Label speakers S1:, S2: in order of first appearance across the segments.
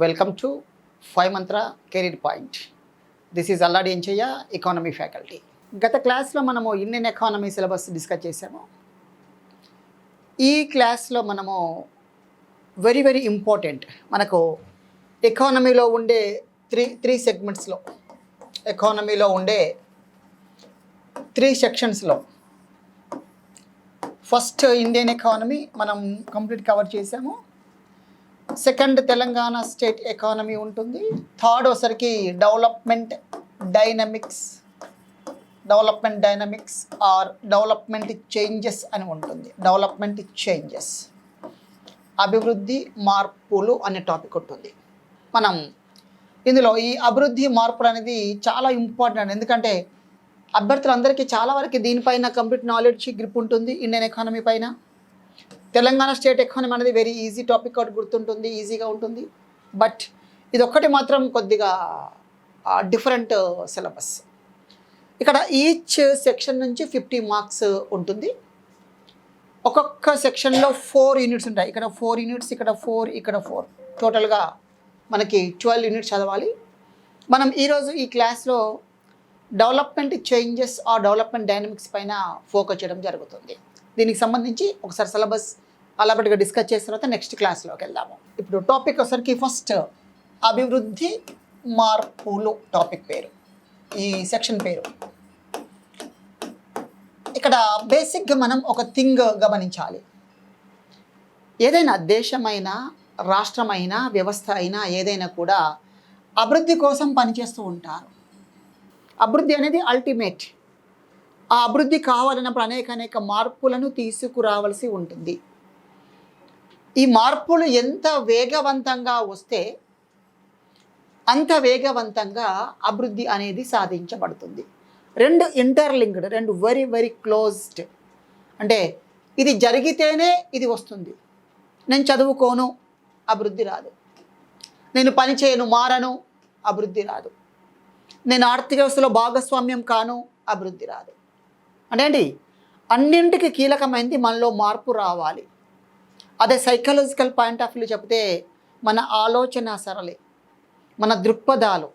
S1: Welcome to 5 Mantra career point. This is Alladi Enchayya, economy faculty. గత క్లాస్లో మనము ఇండియన్ ఎకానమీ సిలబస్ డిస్కస్ చేసాము. ఈ క్లాస్లో మనము వెరీ ఇంపార్టెంట్ మనకు ఎకానమీలో ఉండే త్రీ సెగ్మెంట్స్లో, ఎకానమీలో ఉండే 3 సెక్షన్స్లో ఫస్ట్ ఇండియన్ ఎకానమీ మనం కంప్లీట్ కవర్ చేసాము. సెకండ్ తెలంగాణ స్టేట్ ఎకానమీ ఉంటుంది. థర్డ్ ఒకసారికి development dynamics or development changes అని ఉంటుంది. డెవలప్మెంట్ చేంజెస్, అభివృద్ధి మార్పులు అనే టాపిక్ ఉంటుంది. మనం ఇందులో ఈ అభివృద్ధి మార్పులు అనేది చాలా ఇంపార్టెంట్. ఎందుకంటే అభ్యర్థులందరికీ చాలా వరకు దీనిపైన కంప్లీట్ నాలెడ్జ్ గ్రిప్ ఉంటుంది. ఇండియన్ ఎకానమీ పైన తెలంగాణ స్టేట్ ఎకానమీ అనేది వెరీ ఈజీ టాపిక్, ఒకటి గుర్తుంటుంది, ఈజీగా ఉంటుంది. బట్ ఇది ఒక్కటి మాత్రం కొద్దిగా డిఫరెంట్ సిలబస్. ఇక్కడ ఈచ్ సెక్షన్ నుంచి 50 మార్క్స్ ఉంటుంది. ఒక్కొక్క సెక్షన్లో 4 యూనిట్స్ ఉంటాయి. ఇక్కడ 4 యూనిట్స్, ఇక్కడ 4, ఇక్కడ 4, టోటల్గా మనకి 12 యూనిట్స్ చదవాలి. మనం ఈరోజు ఈ క్లాస్లో డెవలప్మెంట్ చేంజెస్ ఆ డెవలప్మెంట్ డైనమిక్స్ పైన ఫోకస్ చేయడం జరుగుతుంది. దీనికి సంబంధించి ఒకసారి సిలబస్ అలాబట్గా డిస్కస్ చేసిన తర్వాత నెక్స్ట్ క్లాస్లోకి వెళ్దాము. ఇప్పుడు టాపిక్ ఒకసారికి ఫస్ట్ అభివృద్ధి మార్పులు టాపిక్ పేరు, ఈ సెక్షన్ పేరు. ఇక్కడ బేసిక్గా మనం ఒక థింగ్ గమనించాలి. ఏదైనా దేశమైనా, రాష్ట్రమైనా, వ్యవస్థ అయినా ఏదైనా కూడా అభివృద్ధి కోసం పనిచేస్తూ ఉంటారు. అభివృద్ధి అనేది అల్టిమేట్. ఆ అభివృద్ధి కావాలన్నప్పుడు అనేక మార్పులను తీసుకురావాల్సి ఉంటుంది. ఈ మార్పులు ఎంత వేగవంతంగా వస్తే అంత వేగవంతంగా అభివృద్ధి అనేది సాధించబడుతుంది. రెండు ఇంటర్లింక్డ్, రెండు వెరీ క్లోజ్డ్. అంటే ఇది జరిగితేనే ఇది వస్తుంది. నేను చదువుకోను, అభివృద్ధి రాదు. నేను పని చేయను, మారను, అభివృద్ధి రాదు. నేను ఆర్థిక వ్యవస్థలో భాగస్వామ్యం కాను, అభివృద్ధి రాదు. అంటే ఏంటి, అన్నింటికి కీలకమైనది మనలో మార్పు రావాలి. అదే సైకలాజికల్ పాయింట్ ఆఫ్ వ్యూ చెప్తే మన ఆలోచన సరళి, మన దృక్పథాలు,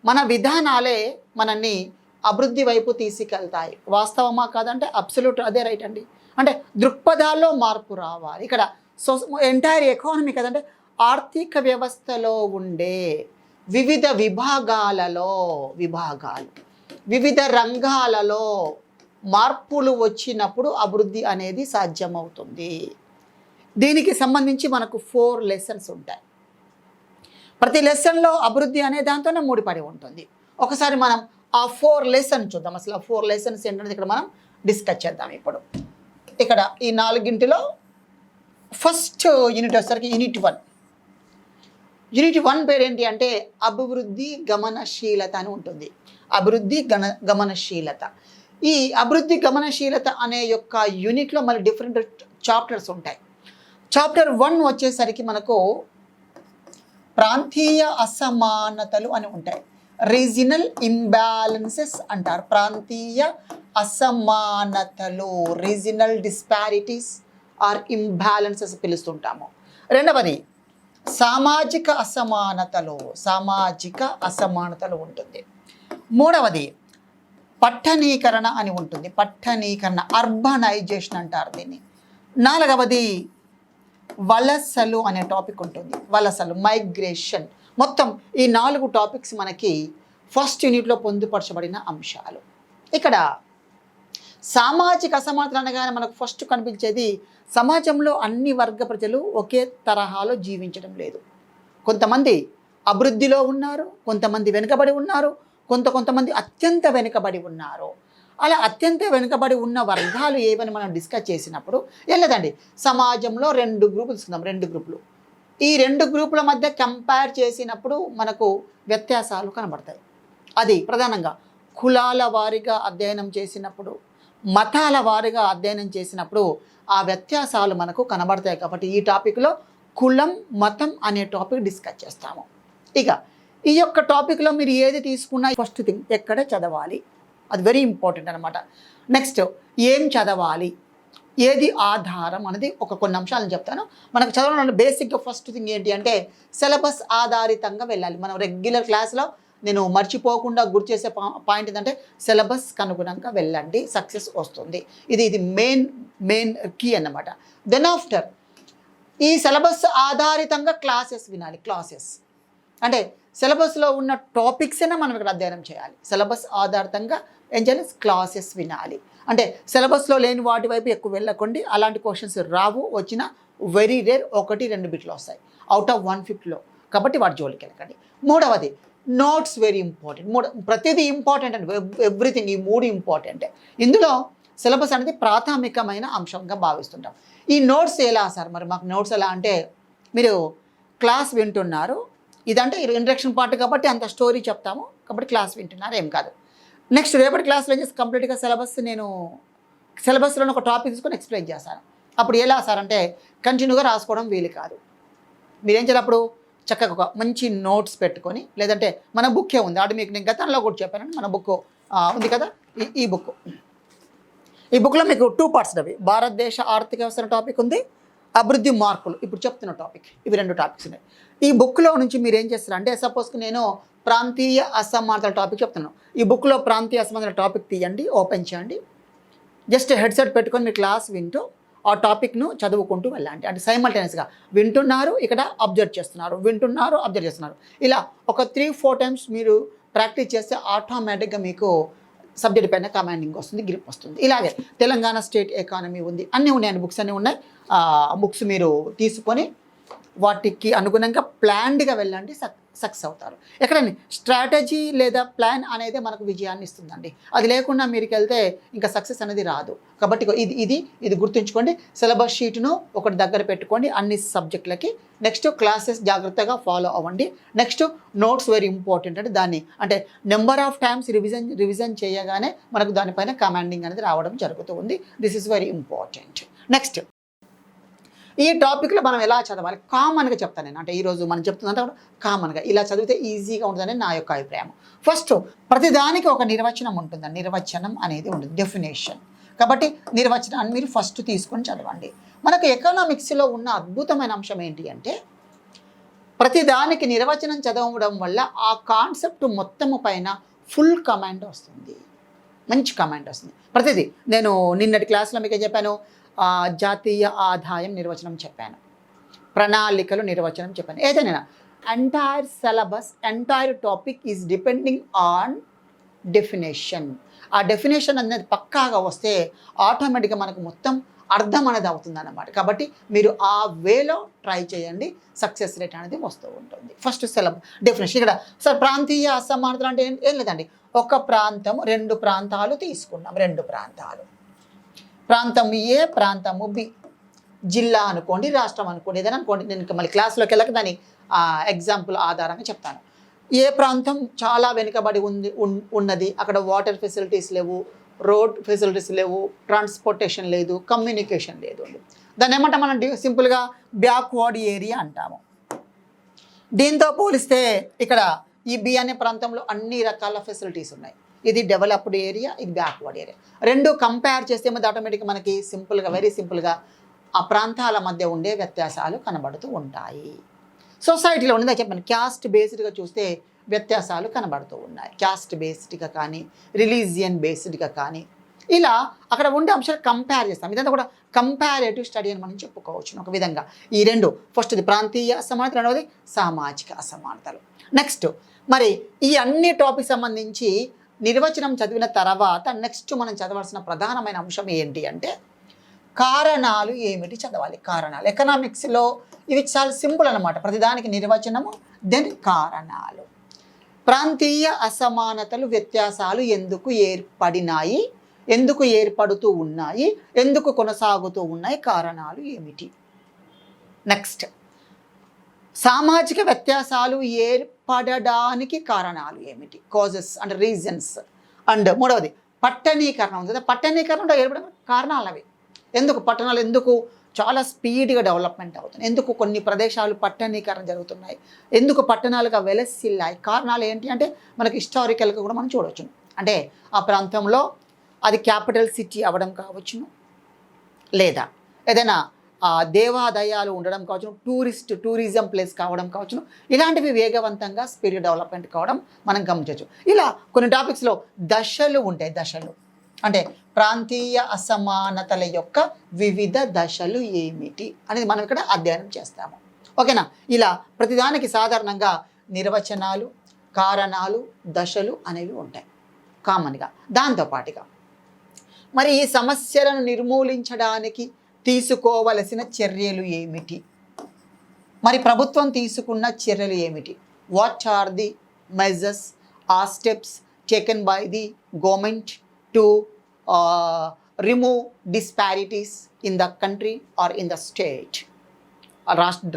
S1: మన విధానాలే మనల్ని అభివృద్ధి వైపు తీసుకెళ్తాయి. వాస్తవమా కాదంటే అబ్సల్యూట్ అదే రైట్ అండి. అంటే దృక్పథాల్లో మార్పు రావాలి. ఇక్కడ ఎంటైర్ ఎకానమీ కదంటే ఆర్థిక వ్యవస్థలో ఉండే వివిధ విభాగాలు, వివిధ రంగాలలో మార్పులు వచ్చినప్పుడు అభివృద్ధి అనేది సాధ్యమవుతుంది. దీనికి సంబంధించి మనకు 4 లెసన్స్ ఉంటాయి. ప్రతి లెసన్లో అభివృద్ధి అనే దాంతోనే ముడిపడి ఉంటుంది. ఒకసారి మనం ఆ 4 లెసన్ చూద్దాం. అసలు ఆ 4 లెసన్స్ ఏంటనేది ఇక్కడ మనం డిస్కస్ చేద్దాం. ఇప్పుడు ఇక్కడ ఈ 4గింటిలో ఫస్ట్ యూనిట్ వచ్చేసరికి యూనిట్ 1. యూనిట్ 1 పేరు ఏంటి అంటే అభివృద్ధి గమనశీలత అని ఉంటుంది. అభివృద్ధి గమనశీలత. ఈ అభివృద్ధి గమనశీలత అనే యొక్క యూనిట్లో మళ్ళీ డిఫరెంట్ చాప్టర్స్ ఉంటాయి. చాప్టర్ 1 వచ్చేసరికి మనకు ప్రాంతీయ అసమానతలు అని ఉంటాయి. రీజనల్ ఇంబ్యాలెన్సెస్ అంటారు. ప్రాంతీయ అసమానతలు, రీజనల్ డిస్పారిటీస్ ఆర్ ఇంబ్యాలెన్సెస్ పిలుస్తుంటాము. రెండవది సామాజిక అసమానతలు ఉంటుంది. మూడవది పట్టణీకరణ అని ఉంటుంది. పట్టణీకరణ, అర్బనైజేషన్ అంటారు దీన్ని. 4వది వలసలు అనే టాపిక్ ఉంటుంది. వలసలు, మైగ్రేషన్. మొత్తం ఈ 4 టాపిక్స్ మనకి ఫస్ట్ యూనిట్లో పొందుపరచబడిన అంశాలు. ఇక్కడ సామాజిక అసమానతలు అనగానే మనకు ఫస్ట్ కనిపించేది సమాజంలో అన్ని వర్గ ప్రజలు ఒకే తరహాలో జీవించడం లేదు. కొంతమంది అభివృద్ధిలో ఉన్నారు, కొంతమంది వెనుకబడి ఉన్నారు, కొంతమంది అత్యంత వెనుకబడి ఉన్నారు. అలా అత్యంత వెనుకబడి ఉన్న వర్గాలు ఏవని మనం డిస్కస్ చేసినప్పుడు ఏం లేదండి, సమాజంలో 2 గ్రూపులు తీసుకుందాం. 2 గ్రూపులు, ఈ 2 గ్రూపుల మధ్య కంపేర్ చేసినప్పుడు మనకు వ్యత్యాసాలు కనబడతాయి. అది ప్రధానంగా కులాల వారీగా అధ్యయనం చేసినప్పుడు, మతాల వారీగా అధ్యయనం చేసినప్పుడు ఆ వ్యత్యాసాలు మనకు కనబడతాయి. కాబట్టి ఈ టాపిక్లో కులం, మతం అనే టాపిక్ డిస్కస్ చేస్తాము. ఇక ఈ యొక్క టాపిక్లో మీరు ఏది తీసుకున్నా ఫస్ట్ థింగ్ ఎక్కడ చదవాలి, అది వెరీ ఇంపార్టెంట్ అనమాట. నెక్స్ట్ ఏం చదవాలి, ఏది ఆధారం అనేది కొన్ని అంశాలను చెప్తాను. మనకు చదవడం బేసిక్గా ఫస్ట్ థింగ్ ఏంటి అంటే సిలబస్ ఆధారితంగా వెళ్ళాలి. మనం రెగ్యులర్ క్లాస్లో నేను మర్చిపోకుండా గుర్తు చేసే పాయింట్ ఏంటంటే సిలబస్కి అనుగుణంగా వెళ్ళండి, సక్సెస్ వస్తుంది. ఇది మెయిన్ కీ అన్నమాట. దెన్ ఆఫ్టర్ ఈ సిలబస్ ఆధారితంగా క్లాసెస్ వినాలి. క్లాసెస్ అంటే సిలబస్లో ఉన్న టాపిక్స్ అయినా మనం ఇక్కడ అధ్యయనం చేయాలి. సిలబస్ ఆధారితంగా ఏం చేయాలి, క్లాసెస్ వినాలి. అంటే సిలబస్లో లేని వాటి వైపు ఎక్కువ వెళ్ళకండి. అలాంటి క్వశ్చన్స్ రావు, వచ్చిన వెరీ రేర్ 1-2 బిట్లు వస్తాయి అవుట్ ఆఫ్ 150లో. కాబట్టి వాటి జోలికి వెళ్ళకండి. మూడవది నోట్స్ వెరీ ఇంపార్టెంట్. ప్రతిదీ ఇంపార్టెంట్ అండి, ఎవ్రీథింగ్. ఈ 3 ఇంపార్టెంటే. ఇందులో సిలబస్ అనేది ప్రాథమికమైన అంశంగా భావిస్తుంటాం. ఈ నోట్స్ ఎలా సార్, మరి మాకు నోట్స్ ఎలా అంటే మీరు క్లాస్ వింటున్నారు, ఇదంటే ఇంట్రడక్షన్ పార్ట్ కాబట్టి అంత స్టోరీ చెప్తాము కాబట్టి క్లాస్ వింటున్నారు ఏం కాదు. నెక్స్ట్ రేపటి క్లాస్లో ఏం చేసి కంప్లీట్గా సిలబస్లో ఒక టాపిక్ తీసుకొని ఎక్స్ప్లెయిన్ చేస్తాను. అప్పుడు ఎలా సార్ అంటే కంటిన్యూగా రాసుకోవడం వీలు కాదు. మీరేం చేయాలి, అప్పుడు చక్కగా ఒక మంచి నోట్స్ పెట్టుకొని, లేదంటే మన బుక్కే ఉంది, అటు మీకు నేను గతంలో కూడా చెప్పానండి, మన బుక్ ఉంది కదా, ఈ బుక్లో మీకు 2 పార్ట్స్ అవి. భారతదేశ ఆర్థిక వ్యవస్థ టాపిక్ ఉంది, అభివృద్ధి మార్పులు ఇప్పుడు చెప్తున్న టాపిక్, ఇవి 2 టాపిక్స్ ఉన్నాయి. ఈ బుక్లో నుంచి మీరు ఏం చేస్తారు అంటే సపోజ్కి నేను ప్రాంతీయ అసమానతల టాపిక్ చెప్తున్నాను. ఈ బుక్లో ప్రాంతీయ అసమానతల టాపిక్ తీయండి, ఓపెన్ చేయండి, జస్ట్ హెడ్సెట్ పెట్టుకొని మీరు క్లాస్ వింటూ ఆ టాపిక్ను చదువుకుంటూ వెళ్ళండి. అంటే సైమల్టేనియస్గా వింటున్నారు, ఇక్కడ అబ్జర్వ్ చేస్తున్నారు, వింటున్నారు, అబ్జర్వ్ చేస్తున్నారు. ఇలా ఒక 3-4 టైమ్స్ మీరు ప్రాక్టీస్ చేస్తే ఆటోమేటిక్గా మీకు సబ్జెక్ట్ పైన కమాండింగ్ వస్తుంది, గ్రిప్ వస్తుంది. ఇలాగే తెలంగాణ స్టేట్ ఎకానమీ ఉంది, అన్నీ ఉన్నాయండి, బుక్స్ అన్నీ ఉన్నాయి. బుక్స్ మీరు తీసుకొని వాటికి అనుగుణంగా ప్లాన్డ్గా వెళ్ళండి, సక్సెస్ అవుతారు. ఎక్కడండి స్ట్రాటజీ లేదా ప్లాన్ అనేది మనకు విజయాన్ని ఇస్తుందండి. అది లేకుండా మీరుకి వెళ్తే ఇంకా సక్సెస్ అనేది రాదు. కాబట్టి ఇది గుర్తుంచుకోండి. సిలబస్ షీట్ను ఒకటి దగ్గర పెట్టుకోండి అన్ని సబ్జెక్టులకి. నెక్స్ట్ క్లాసెస్ జాగ్రత్తగా ఫాలో అవ్వండి. నెక్స్ట్ నోట్స్ వెరీ ఇంపార్టెంట్ అంటే దాన్ని అంటే నెంబర్ ఆఫ్ టైమ్స్ రివిజన్ చేయగానే మనకు దానిపైన కమాండింగ్ అనేది రావడం జరుగుతూ ఉంది. This is very important. Next ఈ టాపిక్లో మనం ఎలా చదవాలి కామన్గా చెప్తాను నేను. అంటే ఈరోజు మనం చెప్తున్నంత కూడా కామన్గా ఇలా చదివితే ఈజీగా ఉంటుందని నా యొక్క అభిప్రాయం. ఫస్ట్ ప్రతిదానికి ఒక నిర్వచనం ఉంటుందండి, నిర్వచనం అనేది ఉంటుంది, డెఫినేషన్. కాబట్టి నిర్వచనాన్ని మీరు ఫస్ట్ తీసుకొని చదవండి. మనకు ఎకనామిక్స్లో ఉన్న అద్భుతమైన అంశం ఏంటి అంటే ప్రతిదానికి నిర్వచనం చదవడం వల్ల ఆ కాన్సెప్ట్ మొత్తము పైన ఫుల్ కమాండ్ వస్తుంది, మంచి కమాండ్ వస్తుంది. ప్రతిదీ నేను నిన్నటి క్లాస్లో మీకు చెప్పాను, జాతీయ ఆదాయం నిర్వచనం చెప్పాను, ప్రణాళికలు నిర్వచనం చెప్పాను. ఏదైనా entire syllabus, entire topic is depending on definition. ఆ డెఫినేషన్ అనేది పక్కాగా వస్తే ఆటోమేటిక్గా మనకు మొత్తం అర్థం అనేది అవుతుంది అన్నమాట. కాబట్టి మీరు ఆ వేలో ట్రై చేయండి, సక్సెస్ రేట్ అనేది వస్తూ ఉంటుంది. ఫస్ట్ డెఫినేషన్ ఇక్కడ సార్ ప్రాంతీయ అసమానతలు అంటే ఏం లేదండి, ఒక ప్రాంతం 2 ప్రాంతాలు తీసుకున్నాం, 2 ప్రాంతాలు, ప్రాంతం ఏ ప్రాంతము బి, జిల్లా అనుకోండి, రాష్ట్రం అనుకోండి, ఏదైనా అనుకోండి. నేను మళ్ళీ క్లాస్లోకి వెళ్ళక దాని ఎగ్జాంపుల్ ఆధారంగా చెప్తాను. ఏ ప్రాంతం చాలా వెనుకబడి ఉన్నది, అక్కడ వాటర్ ఫెసిలిటీస్ లేవు, రోడ్ ఫెసిలిటీస్ లేవు, ట్రాన్స్పోర్టేషన్ లేదు, కమ్యూనికేషన్ లేదు, దాన్ని ఏమంటాం మనం సింపుల్గా బ్యాక్వర్డ్ ఏరియా అంటాము. దీంతో పోలిస్తే ఇక్కడ ఈ బి అనే ప్రాంతంలో అన్ని రకాల ఫెసిలిటీస్ ఉన్నాయి. ఇది డెవలప్డ్ ఏరియా, ఇది బ్యాక్వర్డ్ ఏరియా. 2 కంపేర్ చేస్తే ఏమో ఆటోమేటిక్గా మనకి సింపుల్గా, వెరీ సింపుల్గా ఆ ప్రాంతాల మధ్య ఉండే వ్యత్యాసాలు కనబడుతూ ఉంటాయి. సొసైటీలో ఉన్నదా చెప్పండి, క్యాస్ట్ బేస్డ్గా చూస్తే వ్యత్యాసాలు కనబడుతూ ఉన్నాయి. క్యాస్ట్ బేస్డ్గా కానీ, రిలీజియన్ బేస్డ్గా కానీ, ఇలా అక్కడ ఉండే అంశాలు కంపేర్ చేస్తాం. ఇదంతా కూడా కంపారేటివ్ స్టడీ అని మనం చెప్పుకోవచ్చు ఒక విధంగా. ఈ 2 ఫస్ట్ది ప్రాంతీయ అసమానతలు, రెండవది సామాజిక అసమానతలు. నెక్స్ట్ మరి ఈ అన్ని టాపిక్ సంబంధించి నిర్వచనం చదివిన తర్వాత నెక్స్ట్ మనం చదవాల్సిన ప్రధానమైన అంశం ఏంటి అంటే కారణాలు ఏమిటి చదవాలి. కారణాలు ఎకనామిక్స్లో ఇవి చాలా సింపుల్ అన్నమాట. ప్రతిదానికి నిర్వచనము, దెన్ కారణాలు. ప్రాంతీయ అసమానతలు, వ్యత్యాసాలు ఎందుకు ఏర్పడినాయి, ఎందుకు ఏర్పడుతూ ఉన్నాయి, ఎందుకు కొనసాగుతూ ఉన్నాయి, కారణాలు ఏమిటి. నెక్స్ట్ సామాజిక వ్యత్యాసాలు ఏర్పడడానికి కారణాలు ఏమిటి, కాజెస్ అండ్ రీజన్స్. అండ్ మూడవది పట్టణీకరణ ఉంది కదా, పట్టణీకరణ ఏర్పడిన కారణాలు అవి. ఎందుకు పట్టణాలు ఎందుకు చాలా స్పీడ్గా డెవలప్మెంట్ అవుతుంది. ఎందుకు కొన్ని ప్రదేశాలు పట్టణీకరణ జరుగుతున్నాయి, ఎందుకు పట్టణాలుగా వెలసిల్లాయి, కారణాలు ఏంటి అంటే మనకి హిస్టారికల్గా కూడా మనం చూడవచ్చు. అంటే ఆ ప్రాంతంలో అది క్యాపిటల్ సిటీ అవ్వడం కావచ్చును, లేదా ఏదైనా దేవాలయాలు ఉండడం కావచ్చు, టూరిజం ప్లేస్ కావడం కావచ్చును, ఇలాంటివి వేగవంతంగా స్పీడ్ డెవలప్మెంట్ కావడం మనం గమనించవచ్చు. ఇలా కొన్ని టాపిక్స్లో దశలు ఉంటాయి. దశలు అంటే ప్రాంతీయ అసమానతల యొక్క వివిధ దశలు ఏమిటి అనేది మనం ఇక్కడ అధ్యయనం చేస్తాము. ఓకేనా? ఇలా ప్రతిదానికి సాధారణంగా నిర్వచనాలు, కారణాలు, దశలు అనేవి ఉంటాయి కామన్గా. దాంతోపాటుగా మరి ఈ సమస్యలను నిర్మూలించడానికి తీసుకోవలసిన చర్యలు ఏమిటి, మరి ప్రభుత్వం తీసుకున్న చర్యలు ఏమిటి, what are the measures or steps taken by the government to remove disparities in the country or in the state.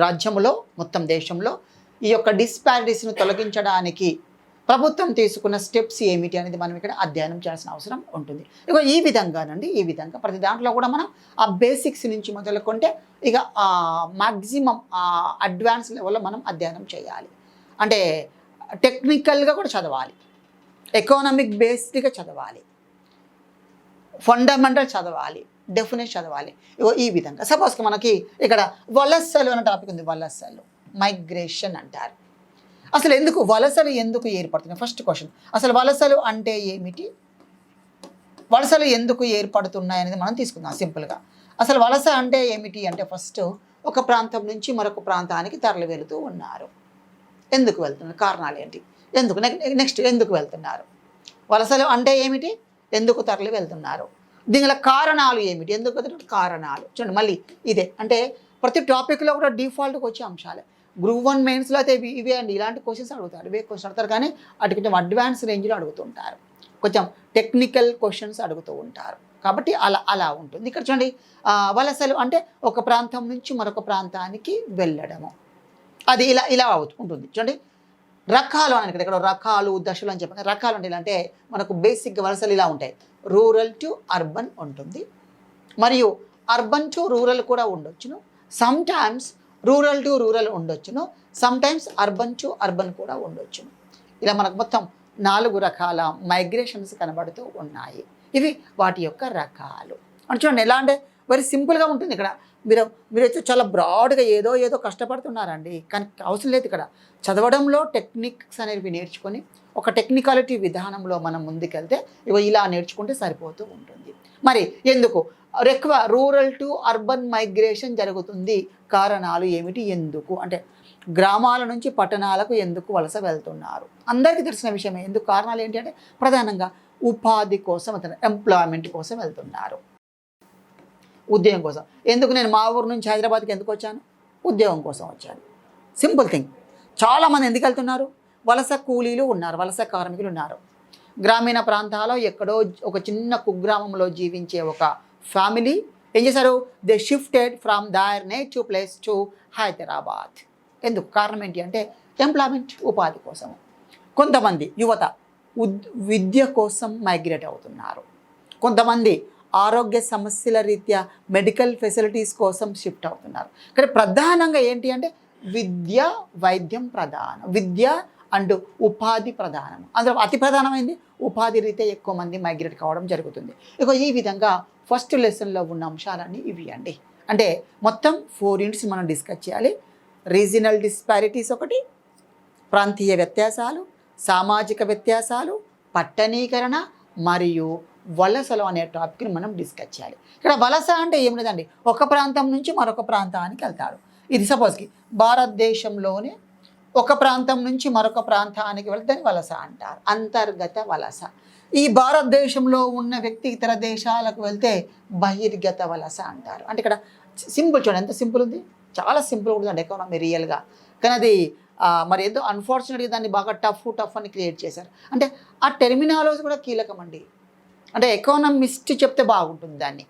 S1: రాజ్యంలో మొత్తం దేశంలో ఈ యొక్క డిస్పారిటీస్ను తొలగించడానికి ప్రభుత్వం తీసుకున్న స్టెప్స్ ఏమిటి అనేది మనం ఇక్కడ అధ్యయనం చేయాల్సిన అవసరం ఉంటుంది. ఇక ఈ విధంగా ప్రతి దాంట్లో కూడా మనం ఆ బేసిక్స్ నుంచి మొదలుకుంటే ఇక మ్యాక్సిమం అడ్వాన్స్ లెవెల్లో మనం అధ్యయనం చేయాలి. అంటే టెక్నికల్గా కూడా చదవాలి, ఎకనామిక్ బేస్డ్గా చదవాలి, ఫండమెంటల్ చదవాలి, డెఫినేషన్ చదవాలి. ఇగో ఈ విధంగా సపోజ్కి మనకి ఇక్కడ వలసలు అనే టాపిక్ ఉంది. వలసలు, మైగ్రేషన్ అంటారు. అసలు ఎందుకు వలసలు ఎందుకు ఏర్పడుతున్నాయి? ఫస్ట్ క్వశ్చన్, అసలు వలసలు అంటే ఏమిటి, వలసలు ఎందుకు ఏర్పడుతున్నాయి అనేది మనం తీసుకుందాం సింపుల్గా. అసలు వలస అంటే ఏమిటి అంటే ఫస్ట్ ఒక ప్రాంతం నుంచి మరొక ప్రాంతానికి తరలి వెళుతూ ఉన్నారు. ఎందుకు వెళ్తున్నారు, కారణాలు ఏంటి, ఎందుకు నెక్స్ట్ ఎందుకు వెళ్తున్నారు, వలసలు అంటే ఏమిటి, ఎందుకు తరలి వెళ్తున్నారు, దీనిలో కారణాలు ఏమిటి, ఎందుకు వెళ్తున్నారు, కారణాలు. చూడండి మళ్ళీ ఇదే అంటే ప్రతి టాపిక్లో కూడా డిఫాల్ట్గా వచ్చే అంశాలే. గ్రూప్ 1 మెయిన్స్లో అయితే ఇవే అండి, ఇలాంటి క్వశ్చన్స్ అడుగుతారు, ఇవే క్వశ్చన్స్ అడుగుతారు. కానీ అటు కొంచెం అడ్వాన్స్ రేంజ్లో అడుగుతుంటారు, కొంచెం టెక్నికల్ క్వశ్చన్స్ అడుగుతూ ఉంటారు. కాబట్టి అలా ఉంటుంది. ఇక్కడ చూడండి వలసలు అంటే ఒక ప్రాంతం నుంచి మరొక ప్రాంతానికి వెళ్ళడము, అది ఇలా ఉంటుంది. చూడండి రకాలు అని ఇక్కడ రకాలు, దశలు అని చెప్పాను. రకాలు అంటే ఇలా అంటే మనకు బేసిక్గా వలసలు ఇలా ఉంటాయి. రూరల్ టు అర్బన్ ఉంటుంది, మరియు అర్బన్ టు రూరల్ కూడా ఉండొచ్చును, sometimes rural to rural ఉండొచ్చును, sometimes urban to urban కూడా ఉండొచ్చును. ఇలా మనకు మొత్తం 4 రకాల మైగ్రేషన్స్ కనబడుతూ ఉన్నాయి. ఇవి వాటి యొక్క రకాలు. అంటే చూడండి ఎలా అంటే వెరీ సింపుల్గా ఉంటుంది. ఇక్కడ మీరు అయితే చాలా బ్రాడ్గా ఏదో కష్టపడుతున్నారండి, కానీ అవసరం లేదు. ఇక్కడ చదవడంలో టెక్నిక్స్ అనేవి నేర్చుకొని ఒక టెక్నికాలిటీ విధానంలో మనం ముందుకెళ్తే ఇలా నేర్చుకుంటే సరిపోతూ ఉంటుంది. మరి ఎందుకు ఎక్కువ రూరల్ టు అర్బన్ మైగ్రేషన్ జరుగుతుంది, కారణాలు ఏమిటి, ఎందుకు అంటే గ్రామాల నుంచి పట్టణాలకు ఎందుకు వలస వెళ్తున్నారు, అందరికీ తెలిసిన విషయమే. ఎందుకు కారణాలు ఏంటి అంటే ప్రధానంగా ఉపాధి కోసం, ఎంప్లాయ్మెంట్ కోసం వెళ్తున్నారు, ఉద్యోగం కోసం. ఎందుకు నేను మా ఊరు నుంచి హైదరాబాద్కి ఎందుకు వచ్చాను, ఉద్యోగం కోసం వచ్చాను. Simple thing. చాలామంది ఎందుకు వెళ్తున్నారు, వలస కూలీలు ఉన్నారు, వలస కార్మికులు ఉన్నారు. గ్రామీణ ప్రాంతాల్లో ఎక్కడో ఒక చిన్న కుగ్రామంలో జీవించే ఒక ఫ్యామిలీ ఏం చేశారు, they shifted from their native place to Hyderabad. ఎందుకు, కారణం ఏంటి అంటే ఎంప్లాయ్మెంట్, ఉపాధి కోసం. కొంతమంది యువత విద్య కోసం మైగ్రేట్ అవుతున్నారు, కొంతమంది ఆరోగ్య సమస్యల రీత్యా మెడికల్ ఫెసిలిటీస్ కోసం షిఫ్ట్ అవుతున్నారు. కానీ ప్రధానంగా ఏంటి అంటే విద్య, వైద్యం ప్రధానం, విద్య అండ్ ఉపాధి ప్రధానం. అందులో అతి ప్రధానమైంది ఉపాధి రీత్యా ఎక్కువ మంది మైగ్రేట్ కావడం జరుగుతుంది. ఇక ఈ విధంగా ఫస్ట్ లెసన్లో ఉన్న అంశాలన్నీ ఇవి అండి. అంటే మొత్తం 4 యూనిట్స్ మనం డిస్కస్ చేయాలి. రీజనల్ డిస్పారిటీస్ ఒకటి, ప్రాంతీయ వ్యత్యాసాలు, సామాజిక వ్యత్యాసాలు, పట్టణీకరణ మరియు వలసలు అనే టాపిక్ని మనం డిస్కస్ చేయాలి. ఇక్కడ వలస అంటే ఏం లేదండి, ఒక ప్రాంతం నుంచి మరొక ప్రాంతానికి వెళ్తాడు. ఇది సపోజ్కి భారతదేశంలోనే ఒక ప్రాంతం నుంచి మరొక ప్రాంతానికి వెళ్తే వలస అంటారు, అంతర్గత వలస. ఈ భారతదేశంలో ఉన్న వ్యక్తి ఇతర దేశాలకు వెళ్తే బహిర్గత వలస అంటారు. అంటే ఇక్కడ సింపుల్ చూడండి, ఎంత సింపుల్ ఉంది, చాలా సింపుల్ ఉంటుందండి ఎకానమీ రియల్గా. కానీ అది మరి ఏదో అన్ఫార్చునేట్గా దాన్ని బాగా టఫ్ అని క్రియేట్ చేశారు. అంటే ఆ టెర్మినాలజీ కూడా కీలకం అండి. అంటే ఎకానమిస్ట్ చెప్తే బాగుంటుంది దాన్ని.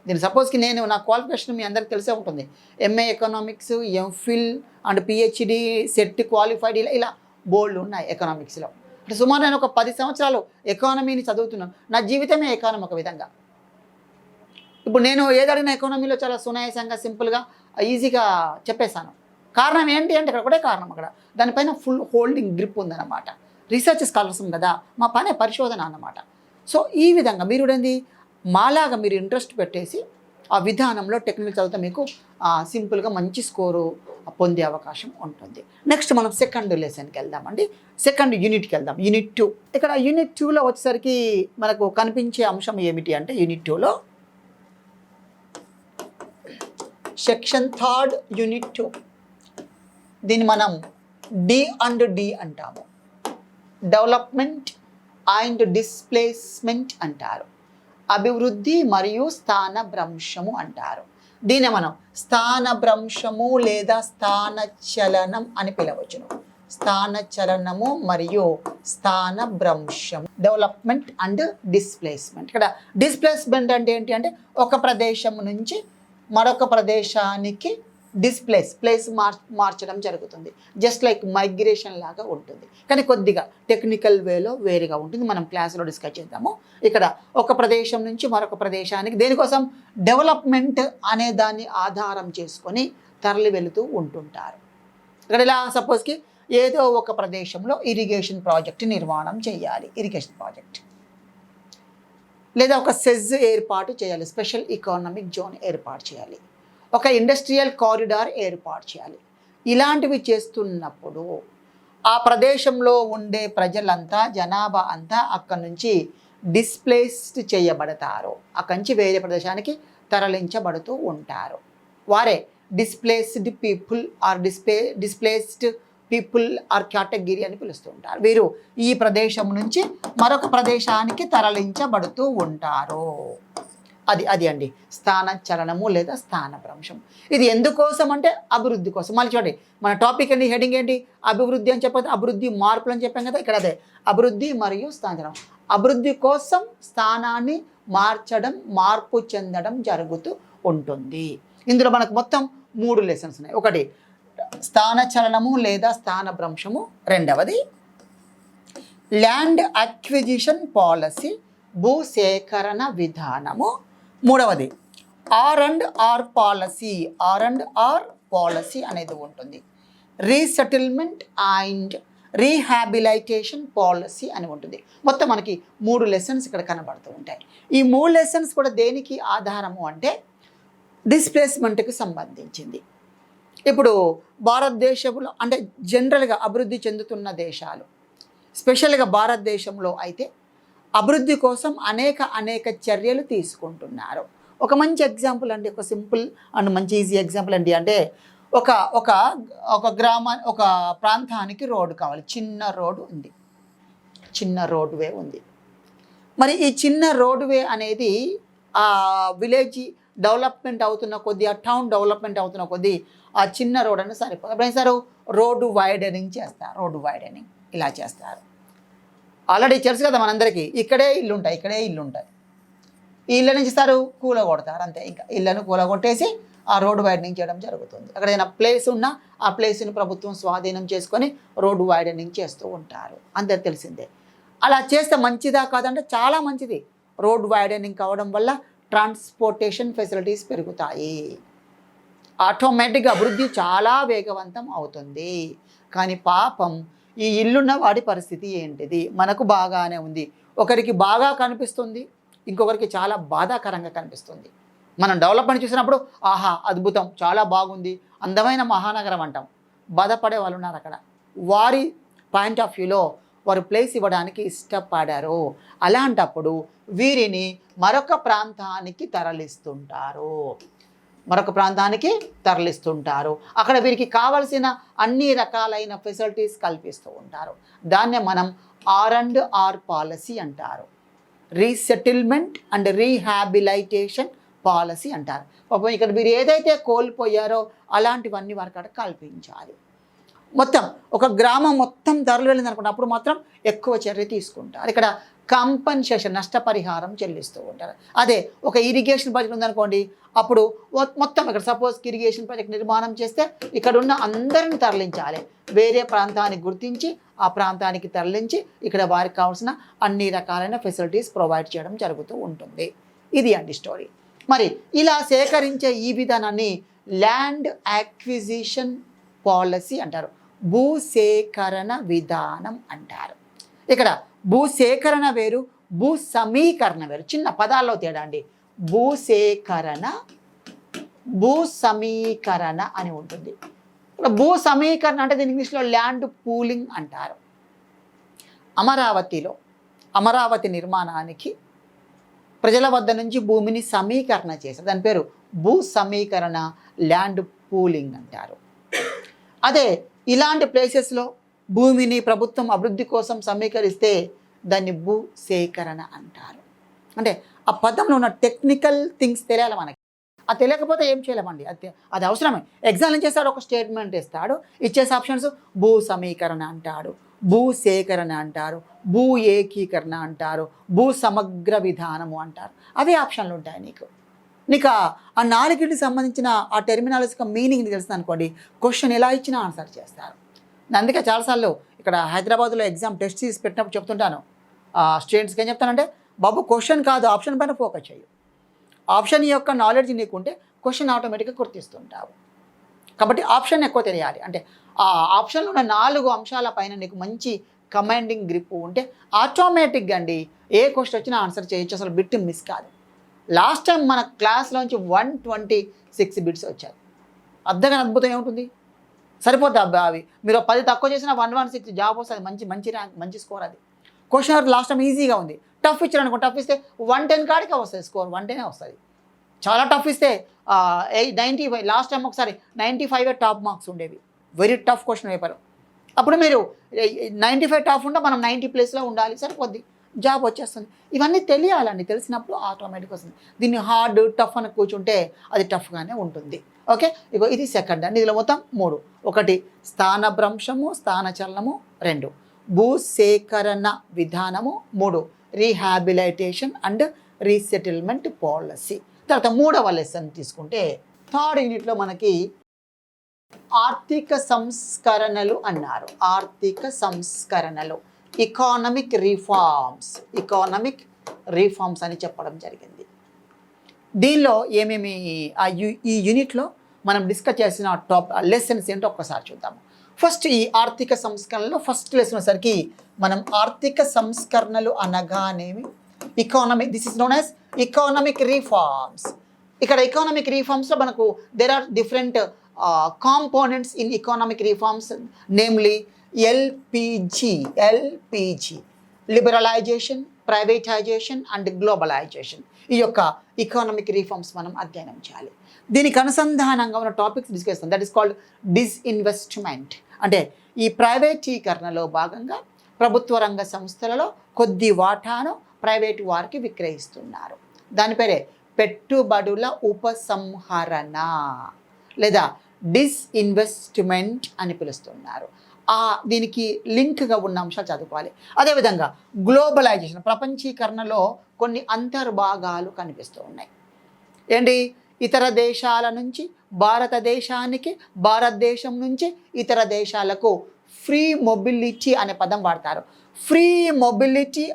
S1: దీని సపోజ్కి నేను నా క్వాలిఫికేషన్ మీ అందరికీ తెలిసే ఉంటుంది, MA economics, MPhil and PhD, set qualified, ఇలా బోల్డ్ ఉన్నాయి ఎకనామిక్స్లో. అంటే సుమారు నేను ఒక 10 సంవత్సరాలు ఎకానమీని చదువుతున్నాను, నా జీవితమే ఎకానమీ ఒక విధంగా. ఇప్పుడు నేను ఏదడిగిన ఎకానమీలో చాలా సునాయాసంగా సింపుల్గా ఈజీగా చెప్పేశాను. కారణం ఏంటి అంటే ఇక్కడ ఒకటే కారణం, అక్కడ దానిపైన ఫుల్ హోల్డింగ్ గ్రిప్ ఉందన్నమాట. రీసెర్చ్ స్కాలర్స్ కదా, మా పనే పరిశోధన అన్నమాట. సో ఈ విధంగా మీరు ఏంది మాలాగా మీరు ఇంట్రెస్ట్ పెట్టేసి ఆ విధానంలో టెక్నికల్ చదివితే మీకు సింపుల్గా మంచి స్కోరు పొందే అవకాశం ఉంటుంది. నెక్స్ట్ మనం సెకండ్ లెసన్కి వెళ్దామండి. సెకండ్ యూనిట్కి వెళ్దాం. యూనిట్ 2. ఇక్కడ యూనిట్ 2లో వచ్చేసరికి మనకు కనిపించే అంశం ఏమిటి అంటే యూనిట్ 2లో సెక్షన్ 3 యూనిట్ 2. దీన్ని మనం D&D అంటాము. డెవలప్మెంట్ అండ్ డిస్ప్లేస్మెంట్ అంటారు. అభివృద్ధి మరియు స్థానభ్రంశము అంటారు. దీన్ని మనం స్థానభ్రంశము లేదా స్థానచలనం అని పిలవచ్చును. స్థానచలనము మరియు స్థానభ్రంశము, డెవలప్మెంట్ అండ్ డిస్ప్లేస్మెంట్. ఇక్కడ డిస్ప్లేస్మెంట్ అంటే ఏంటి అంటే ఒక ప్రదేశం నుంచి మరొక ప్రదేశానికి ప్లేస్ మార్చడం జరుగుతుంది. జస్ట్ లైక్ మైగ్రేషన్ లాగా ఉంటుంది, కానీ కొద్దిగా టెక్నికల్ వేలో వేరుగా ఉంటుంది. మనం క్లాస్లో డిస్కస్ చేద్దాము. ఇక్కడ ఒక ప్రదేశం నుంచి మరొక ప్రదేశానికి దేనికోసం డెవలప్మెంట్ అనే దాన్ని ఆధారం చేసుకొని తరలి వెళుతూ ఉంటుంటారు. ఇక్కడ ఇలా సపోజ్కి ఏదో ఒక ప్రదేశంలో ఇరిగేషన్ ప్రాజెక్ట్ నిర్మాణం చేయాలి, ఇరిగేషన్ ప్రాజెక్ట్, లేదా ఒక సెజ్ ఏర్పాటు చేయాలి, స్పెషల్ ఎకానమిక్ జోన్ ఏర్పాటు చేయాలి, ఒక ఇండస్ట్రియల్ కారిడార్ ఏర్పాటు చేయాలి. ఇలాంటివి చేస్తున్నప్పుడు ఆ ప్రదేశంలో ఉండే ప్రజలంతా, జనాభా అంతా అక్కడి నుంచి డిస్ప్లేస్డ్ చేయబడతారు. అక్కడి నుంచి వేరే ప్రదేశానికి తరలించబడుతూ ఉంటారు. వారే displaced people or displaced people or category అని పిలుస్తూ ఉంటారు. వీరు ఈ ప్రదేశం నుంచి మరొక ప్రదేశానికి తరలించబడుతూ ఉంటారు. అది అండి స్థానచలనము లేదా స్థానభ్రంశం. ఇది ఎందుకోసం అంటే అభివృద్ధి కోసం. మళ్ళీ చూడండి మన టాపిక్ అండి, హెడింగ్ ఏంటి, అభివృద్ధి అని చెప్పదు, అభివృద్ధి మార్పులు అని చెప్పాం కదా. ఇక్కడ అదే అభివృద్ధి మరియు స్థానచలనం. అభివృద్ధి కోసం స్థానాన్ని మార్పు చెందడం జరుగుతూ ఉంటుంది. ఇందులో మనకు మొత్తం 3 లెసన్స్ ఉన్నాయి. ఒకటి స్థానచలనము లేదా స్థానభ్రంశము, రెండవది ల్యాండ్ అక్విజిషన్ పాలసీ, భూసేకరణ విధానము, మూడవది R&R పాలసీ అనేది ఉంటుంది. రీసెటిల్మెంట్ అండ్ రీహాబిలైటేషన్ పాలసీ అని ఉంటుంది. మొత్తం మనకి 3 లెసన్స్ ఇక్కడ కనబడుతూ ఉంటాయి. ఈ 3 లెసన్స్ కూడా దేనికి ఆధారము అంటే డిస్ప్లేస్మెంట్కి సంబంధించింది. ఇప్పుడు భారతదేశంలో అంటే జనరల్గా అభివృద్ధి చెందుతున్న దేశాలు, స్పెషల్గా భారతదేశంలో అయితే అభివృద్ధి కోసం అనేక చర్యలు తీసుకుంటున్నారు. ఒక మంచి ఎగ్జాంపుల్ అండి, ఒక సింపుల్ అండ్ మంచి ఈజీ ఎగ్జాంపుల్ అండి. అంటే ఒక ప్రాంతానికి రోడ్డు కావాలి, చిన్న రోడ్డు ఉంది, చిన్న రోడ్వే ఉంది. మరి ఈ చిన్న రోడ్వే అనేది ఆ విలేజ్ డెవలప్మెంట్ అవుతున్న కొద్దీ, ఆ టౌన్ డెవలప్మెంట్ అవుతున్న కొద్దీ ఆ చిన్న రోడ్ అనేది సరిపోతుంది. అప్పుడు ఏం చేస్తారు, రోడ్డు వైడనింగ్ చేస్తారు. రోడ్డు వైడనింగ్ ఇలా చేస్తారు. ఆల్రెడీ తెలుసు కదా మనందరికీ, ఇక్కడే ఇల్లు ఉంటాయి. ఈ ఇళ్ళ నుంచి ఇస్తారు, కూలగొడతారు అంతే. ఇంకా ఇళ్ళను కూలగొట్టేసి ఆ రోడ్డు వైడనింగ్ చేయడం జరుగుతుంది. అక్కడ ఏదైనా ప్లేస్ ఉన్నా ఆ ప్లేస్ని ప్రభుత్వం స్వాధీనం చేసుకొని రోడ్డు వైడనింగ్ చేస్తూ ఉంటారు. అందరికి తెలిసిందే. అలా చేస్తే మంచిదా కాదంటే చాలా మంచిది. రోడ్డు వైడనింగ్ కావడం వల్ల ట్రాన్స్పోర్టేషన్ ఫెసిలిటీస్ పెరుగుతాయి, ఆటోమేటిక్గా అభివృద్ధి చాలా వేగవంతం అవుతుంది. కానీ పాపం ఈ ఇల్లున్న వాడి పరిస్థితి ఏంటిది, మనకు బాగానే ఉంది, ఒకరికి బాగా కనిపిస్తుంది, ఇంకొకరికి చాలా బాధాకరంగా కనిపిస్తుంది. మనం డెవలప్మెంట్ చూసినప్పుడు ఆహా అద్భుతం, చాలా బాగుంది, అందమైన మహానగరం అంటాం. బాధపడే వాళ్ళు ఉన్నారు అక్కడ. వారి పాయింట్ ఆఫ్ వ్యూలో వారు ప్లేస్ ఇవ్వడానికి ఇష్టపడారు. అలాంటప్పుడు వీరిని మరొక ప్రాంతానికి తరలిస్తుంటారు. అక్కడ వీరికి కావలసిన అన్ని రకాలైన ఫెసిలిటీస్ కల్పిస్తూ ఉంటారు. దాన్నే మనం R&R పాలసీ అంటారు. రీసెటిల్మెంట్ అండ్ రీహాబిలైటేషన్ పాలసీ అంటారు. పాపం ఇక్కడ మీరు ఏదైతే కోల్పోయారో అలాంటివన్నీ వారికి అక్కడ కల్పించాలి. మొత్తం ఒక గ్రామం మొత్తం తరలి వెళ్ళింది అనుకోండి, అప్పుడు మాత్రం ఎక్కువ చర్య తీసుకుంటారు. ఇక్కడ కాంపన్సేషన్, నష్టపరిహారం చెల్లిస్తూ ఉంటారు. అదే ఒక ఇరిగేషన్ ప్రాజెక్ట్ ఉందనుకోండి, అప్పుడు మొత్తం ఇక్కడ సపోజ్ ఇరిగేషన్ ప్రాజెక్ట్ నిర్మాణం చేస్తే ఇక్కడ ఉన్న అందరిని తరలించాలి, వేరే ప్రాంతానికి గుర్తించి ఆ ప్రాంతానికి తరలించి ఇక్కడ వారికి కావాల్సిన అన్ని రకాలైన ఫెసిలిటీస్ ప్రొవైడ్ చేయడం జరుగుతూ ఉంటుంది. ఇది అండి స్టోరీ. మరి ఇలా సేకరించే ఈ విధానాన్ని ల్యాండ్ యాక్విజిషన్ పాలసీ అంటారు, భూసేకరణ విధానం అంటారు. ఇక్కడ భూసేకరణ వేరు, భూ సమీకరణ వేరు, చిన్న పదాల్లో తేడా అండి. భూసేకరణ, భూ సమీకరణ అని ఉంటుంది. భూ సమీకరణ అంటే దీని ఇంగ్లీష్లో ల్యాండ్ పూలింగ్ అంటారు. అమరావతి నిర్మాణానికి ప్రజల వద్ద నుంచి భూమిని సమీకరణ చేశారు, దాని పేరు భూ సమీకరణ, ల్యాండ్ పూలింగ్ అంటారు. అదే ఇలాంటి ప్లేసెస్లో భూమిని ప్రభుత్వం అభివృద్ధి కోసం సమీకరిస్తే దాన్ని భూ సేకరణ అంటారు. అంటే ఆ పదంలో ఉన్న టెక్నికల్ థింగ్స్ తెలియాలి మనకి. అది తెలియకపోతే ఏం చేయలేమండి, అది అవసరమే. ఎగ్జామ్ చేస్తాడు, ఒక స్టేట్మెంట్ ఇస్తాడు, ఇచ్చేసి ఆప్షన్స్ భూ సమీకరణ అంటాడు, భూ సేకరణ అంటారు, భూ ఏకీకరణ అంటారు, భూ సమగ్ర విధానము అంటారు. అవే ఆప్షన్లు ఉంటాయి. నీకు ఆ నాలుగింటికి సంబంధించిన ఆ టెర్మినాలజీకి మీనింగ్ తెలుస్తుంది అనుకోండి, క్వశ్చన్ ఎలా ఇచ్చినా ఆన్సర్ చేస్తారు. అందుకే చాలాసార్లు ఇక్కడ హైదరాబాద్లో ఎగ్జామ్ టెస్ట్ తీసి పెట్టినప్పుడు చెప్తుంటాను స్టూడెంట్స్కి. ఏం చెప్తానంటే, బాబు క్వశ్చన్ కాదు ఆప్షన్ పైన ఫోకస్ చేయు. ఆప్షన్ యొక్క నాలెడ్జ్ నీకుంటే క్వశ్చన్ ఆటోమేటిక్గా గుర్తిస్తుంటావు. కాబట్టి ఆప్షన్ ఎక్కువ తెలియాలి. అంటే ఆ ఆప్షన్లో ఉన్న 4 అంశాల పైన నీకు మంచి కమాండింగ్ గ్రిప్ ఉంటే ఆటోమేటిక్గా అండి ఏ క్వశ్చన్ వచ్చినా ఆన్సర్ చేయొచ్చు, అసలు బిట్ మిస్ కాదు. లాస్ట్ టైం మన క్లాస్లోంచి 126 బిట్స్ వచ్చాయి. అద్భుతం ఏముంటుంది, సరిపోద్ది అవి. మీరు 10 తక్కువ చేసినా 116 జాబ్ వస్తుంది, మంచి ర్యాంక్, మంచి స్కోర్. అది క్వశ్చన్ లాస్ట్ టైం ఈజీగా ఉంది. టఫ్ ఇచ్చారు అనుకో, టఫ్ ఇస్తే 110 కాడికే వస్తుంది స్కోర్, 110 వస్తుంది. చాలా టఫ్ ఇస్తే 95, లాస్ట్ టైం ఒకసారి 95 టాప్ మార్క్స్ ఉండేవి. Very tough question paper. అప్పుడు మీరు 95 టాప్ ఉంటే మనం 90 ప్లేస్లో ఉండాలి, సరిపోద్ది, జాబ్ వచ్చేస్తుంది. ఇవన్నీ తెలియాలండి, తెలిసినప్పుడు ఆటోమేటిక్ వస్తుంది. దీన్ని హార్డ్ టఫ్ అని కూర్చుంటే అది టఫ్గానే ఉంటుంది. ఓకే, ఇగో ఇది సెకండ్ అండి. ఇందులో మొత్తం 3: 1 స్థానభ్రంశము, స్థానచలనము; 2 భూసేకరణ విధానము; 3 రీహాబిలైటేషన్ అండ్ రీసెటిల్మెంట్ పాలసీ. తర్వాత 3వ లెసన్ తీసుకుంటే 3rd యూనిట్లో మనకి ఆర్థిక సంస్కరణలు అన్నారు. ఆర్థిక సంస్కరణలు, ఎకానమిక్ రిఫార్మ్స్ అని చెప్పడం జరిగింది. దీనిలో ఏమేమి ఈ యూనిట్లో మనం డిస్కస్ చేసిన లెసన్స్ ఏంటో ఒక్కసారి చూద్దాము. ఫస్ట్ ఈ ఆర్థిక సంస్కరణలో ఫస్ట్ లెసన్ వచ్చేసరికి మనం ఆర్థిక సంస్కరణలు అనగానేమి, this is known as economic reforms. ఇక్కడ ఎకానమిక్ రిఫార్మ్స్లో మనకు there are different components in economic reforms, namely LPG, liberalisation, privatisation and globalisation. ఈ యొక్క ఎకానమిక్ రిఫార్మ్స్ మనం అధ్యయనం చేయాలి. దీనికి అనుసంధానంగా ఉన్న టాపిక్స్ డిస్కస్ చేస్తాం. That is called disinvestment. అంటే ఈ ప్రైవేటీకరణలో భాగంగా ప్రభుత్వ రంగ సంస్థలలో కొద్ది వాటాను ప్రైవేటు వారికి విక్రయిస్తున్నారు. దాని పేరే పెట్టుబడుల ఉపసంహరణ లేదా డిస్ఇన్వెస్ట్మెంట్ అని పిలుస్తున్నారు. దీనికి లింక్గా ఉన్న అంశాలు చదువుకోవాలి. అదేవిధంగా గ్లోబలైజేషన్, ప్రపంచీకరణలో కొన్ని అంతర్భాగాలు కనిపిస్తూ ఉన్నాయి. ఏంటి, ఇతర దేశాల నుంచి భారతదేశానికి, భారతదేశం నుంచి ఇతర దేశాలకు ఫ్రీ మొబిలిటీ అనే పదం వాడతారు. ఫ్రీ మొబిలిటీ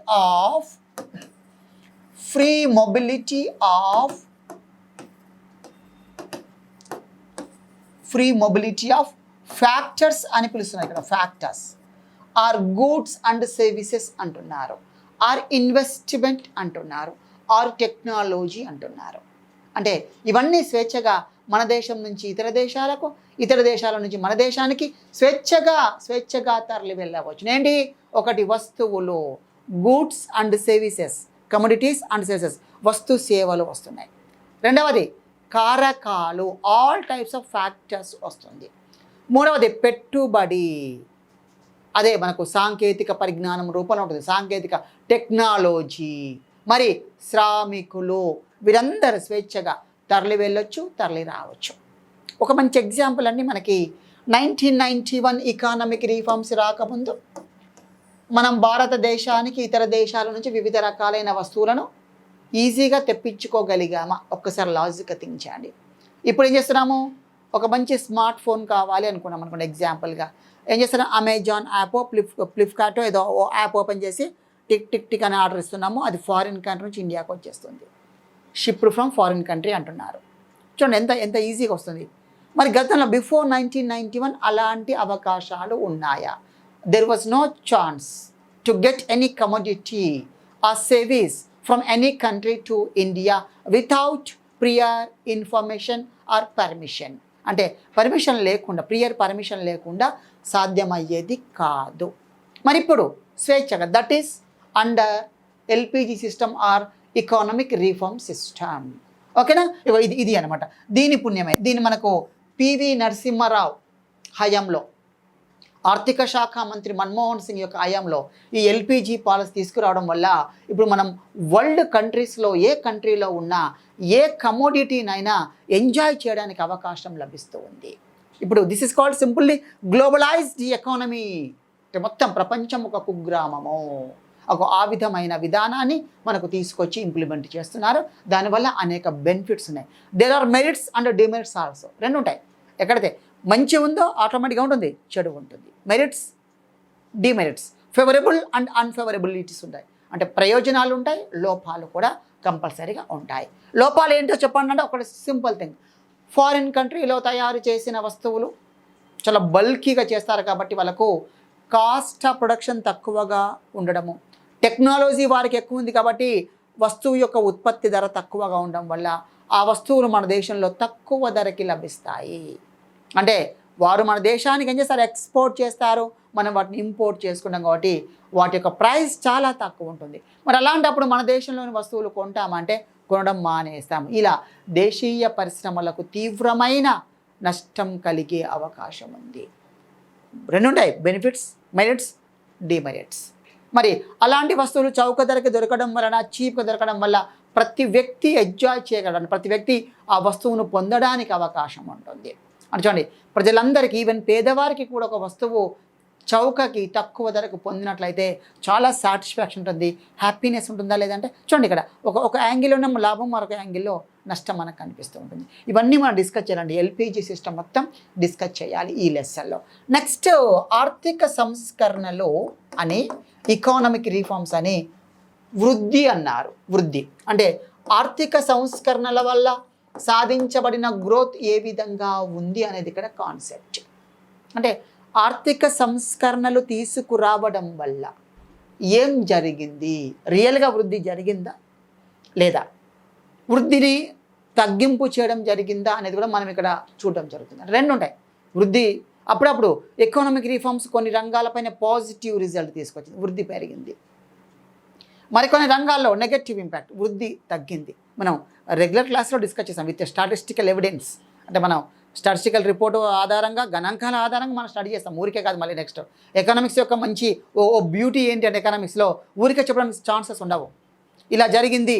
S1: ఆఫ్ ఫ్యాక్టర్స్ అని పిలుస్తున్నారు. ఇక్కడ factors or goods and services అంటున్నారు, ఆర్ ఇన్వెస్ట్మెంట్ అంటున్నారు, ఆర్ టెక్నాలజీ అంటున్నారు. అంటే ఇవన్నీ స్వేచ్ఛగా మన దేశం నుంచి ఇతర దేశాలకు, ఇతర దేశాల నుంచి మన దేశానికి స్వేచ్ఛగా తరలి వెళ్ళవచ్చు. ఏంటి, 1 వస్తువులు, goods and services, commodities and services, వస్తు సేవలు వస్తున్నాయి. 2వది కారకాలు, ఆల్ టైప్స్ ఆఫ్ ఫ్యాక్టర్స్ వస్తుంది. 3వది పెట్టుబడి, అదే మనకు సాంకేతిక పరిజ్ఞానం రూపంలో ఉంటుంది, సాంకేతిక టెక్నాలజీ. మరి శ్రామికులు, వీరందరూ స్వేచ్ఛగా తరలి వెళ్ళొచ్చు, తరలి రావచ్చు. ఒక మంచి ఎగ్జాంపుల్ అండి, మనకి 1991 ఎకానమిక్ రిఫార్మ్స్ రాకముందు మనం భారతదేశానికి ఇతర దేశాల నుంచి వివిధ రకాలైన వస్తువులను ఈజీగా తెప్పించుకోగలిగామా? ఒక్కసారి లాజిక్గా థింక్ చేయండి. ఇప్పుడు ఏం చేస్తున్నాము, ఒక మంచి స్మార్ట్ ఫోన్ కావాలి అనుకున్నాం అనుకోండి. ఎగ్జాంపుల్గా ఏం చేస్తున్నాం, అమెజాన్ యాప్, ఫ్లిప్కార్ట్ ఏదో యాప్ ఓపెన్ చేసి టిక్ టిక్ టిక్ అని ఆర్డర్ ఇస్తున్నాము. అది ఫారిన్ కంట్రీ నుంచి ఇండియాకి వచ్చేస్తుంది. షిప్డ్ ఫ్రమ్ ఫారిన్ కంట్రీ అంటున్నారు. చూడండి ఎంత ఎంత ఈజీగా వస్తుంది. మరి గతంలో బిఫోర్ 1991 అలాంటి అవకాశాలు ఉన్నాయా? There was no chance to get any commodity or service from any country to India without prior information or permission. అంటే పర్మిషన్ లేకుండా, ప్రియర్ పర్మిషన్ లేకుండా సాధ్యమయ్యేది కాదు. మరి ఇప్పుడు స్వేచ్ఛగా, that is under LPG system or economic reform system. ఓకేనా? ఇది అనమాట. దీని పుణ్యమే. దీన్ని మనకు పివి నరసింహారావు హయాంలో, ఆర్థిక శాఖ మంత్రి మన్మోహన్ సింగ్ యొక్క హయాంలో ఈ ఎల్పిజి పాలసీ తీసుకురావడం వల్ల ఇప్పుడు మనం వరల్డ్ కంట్రీస్లో ఏ కంట్రీలో ఉన్నా ఏ కమోడిటీనైనా ఎంజాయ్ చేయడానికి అవకాశం లభిస్తూ ఉంది. ఇప్పుడు this is called simply globalised economy. మొత్తం ప్రపంచం ఒక కుగ్రామము. ఆ విధమైన విధానాన్ని మనకు తీసుకొచ్చి ఇంప్లిమెంట్ చేస్తున్నారు. దానివల్ల అనేక బెనిఫిట్స్ ఉన్నాయి. There are merits and demerits also. రెండు ఉంటాయి. ఎక్కడైతే మంచి ఉందో ఆటోమేటిక్గా ఉంటుంది, చెడు ఉంటుంది. Merits, demerits, favourable and unfavourabilities ఉంటాయి. అంటే ప్రయోజనాలు ఉంటాయి, లోపాలు కూడా కంపల్సరీగా ఉంటాయి. లోపాలు ఏంటో చెప్పండి అంటే ఒకటి సింపుల్ థింగ్. ఫారిన్ కంట్రీలో తయారు చేసిన వస్తువులు చాలా బల్కీగా చేస్తారు కాబట్టి వాళ్ళకు కాస్ట్ ఆఫ్ ప్రొడక్షన్ తక్కువగా ఉండడము, టెక్నాలజీ వారికి ఎక్కువ ఉంది కాబట్టి వస్తువు యొక్క ఉత్పత్తి ధర తక్కువగా ఉండడం వల్ల ఆ వస్తువులు మన దేశంలో తక్కువ ధరకి లభిస్తాయి. అంటే వారు మన దేశానికి ఏం చేస్తారు, ఎక్స్పోర్ట్ చేస్తారు, మనం వాటిని ఇంపోర్ట్ చేసుకుంటాం కాబట్టి వాటి యొక్క ప్రైస్ చాలా తక్కువ ఉంటుంది. మరి అలాంటప్పుడు మన దేశంలోని వస్తువులు కొంటామంటే కొనడం మానేస్తాం. ఇలా దేశీయ పరిశ్రమలకు తీవ్రమైన నష్టం కలిగే అవకాశం ఉంది. రెండు ఉంటాయి, బెనిఫిట్స్, మెరిట్స్, డిమెరిట్స్. మరి అలాంటి వస్తువులు చౌక ధరకి దొరకడం వలన, చీప్గా దొరకడం వల్ల ప్రతి వ్యక్తి ఎంజాయ్ చేయగలడు, ప్రతి వ్యక్తి ఆ వస్తువును పొందడానికి అవకాశం ఉంటుంది. అంటే చూడండి, ప్రజలందరికీ, ఈవెన్ పేదవారికి కూడా ఒక వస్తువు చౌకకి తక్కువ ధరకు పొందినట్లయితే చాలా సాటిస్ఫాక్షన్ ఉంటుంది, హ్యాపీనెస్ ఉంటుందా లేదంటే చూడండి ఇక్కడ ఒక యాంగిల్లో ఉన్న లాభం, మరొక యాంగిల్లో నష్టం మనకు కనిపిస్తూ ఉంటుంది. ఇవన్నీ మనం డిస్కస్ చేయాలండి. ఎల్పిజి సిస్టమ్ మొత్తం డిస్కస్ చేయాలి ఈ లెసన్లో. నెక్స్ట్ ఆర్థిక సంస్కరణలు అని, ఎకానమిక్ రిఫార్మ్స్ అని వృద్ధి అన్నారు. వృద్ధి అంటే ఆర్థిక సంస్కరణల వల్ల సాధించబడిన గ్రోత్ ఏ విధంగా ఉంది అనేది ఇక్కడ కాన్సెప్ట్. అంటే ఆర్థిక సంస్కరణలు తీసుకురావడం వల్ల ఏం జరిగింది, రియల్గా వృద్ధి జరిగిందా లేదా, వృద్ధిని తగ్గింపు చేయడం జరిగిందా అనేది కూడా మనం ఇక్కడ చూడడం జరుగుతుంది. రెండు ఉంటాయి. వృద్ధి అప్పుడప్పుడు ఎకనామిక్ రిఫార్మ్స్ కొన్ని రంగాలపైన పాజిటివ్ రిజల్ట్ తీసుకొచ్చింది, వృద్ధి పెరిగింది. మరికొన్ని రంగాల్లో నెగటివ్ ఇంపాక్ట్, వృద్ధి తగ్గింది. మనం రెగ్యులర్ క్లాస్లో డిస్కస్ చేసాం విత్ స్టాటిస్టికల్ ఎవిడెన్స్. అంటే మనం స్టాటిస్టికల్ రిపోర్ట్ ఆధారంగా, గణాంకాల ఆధారంగా మనం స్టడీ చేస్తాం, ఊరికే కాదు. మళ్ళీ నెక్స్ట్ ఎకనామిక్స్ యొక్క మంచి బ్యూటీ ఏంటి అంటే ఎకనామిక్స్లో ఊరికే చెప్పడానికి ఛాన్సెస్ ఉండవు. ఇలా జరిగింది,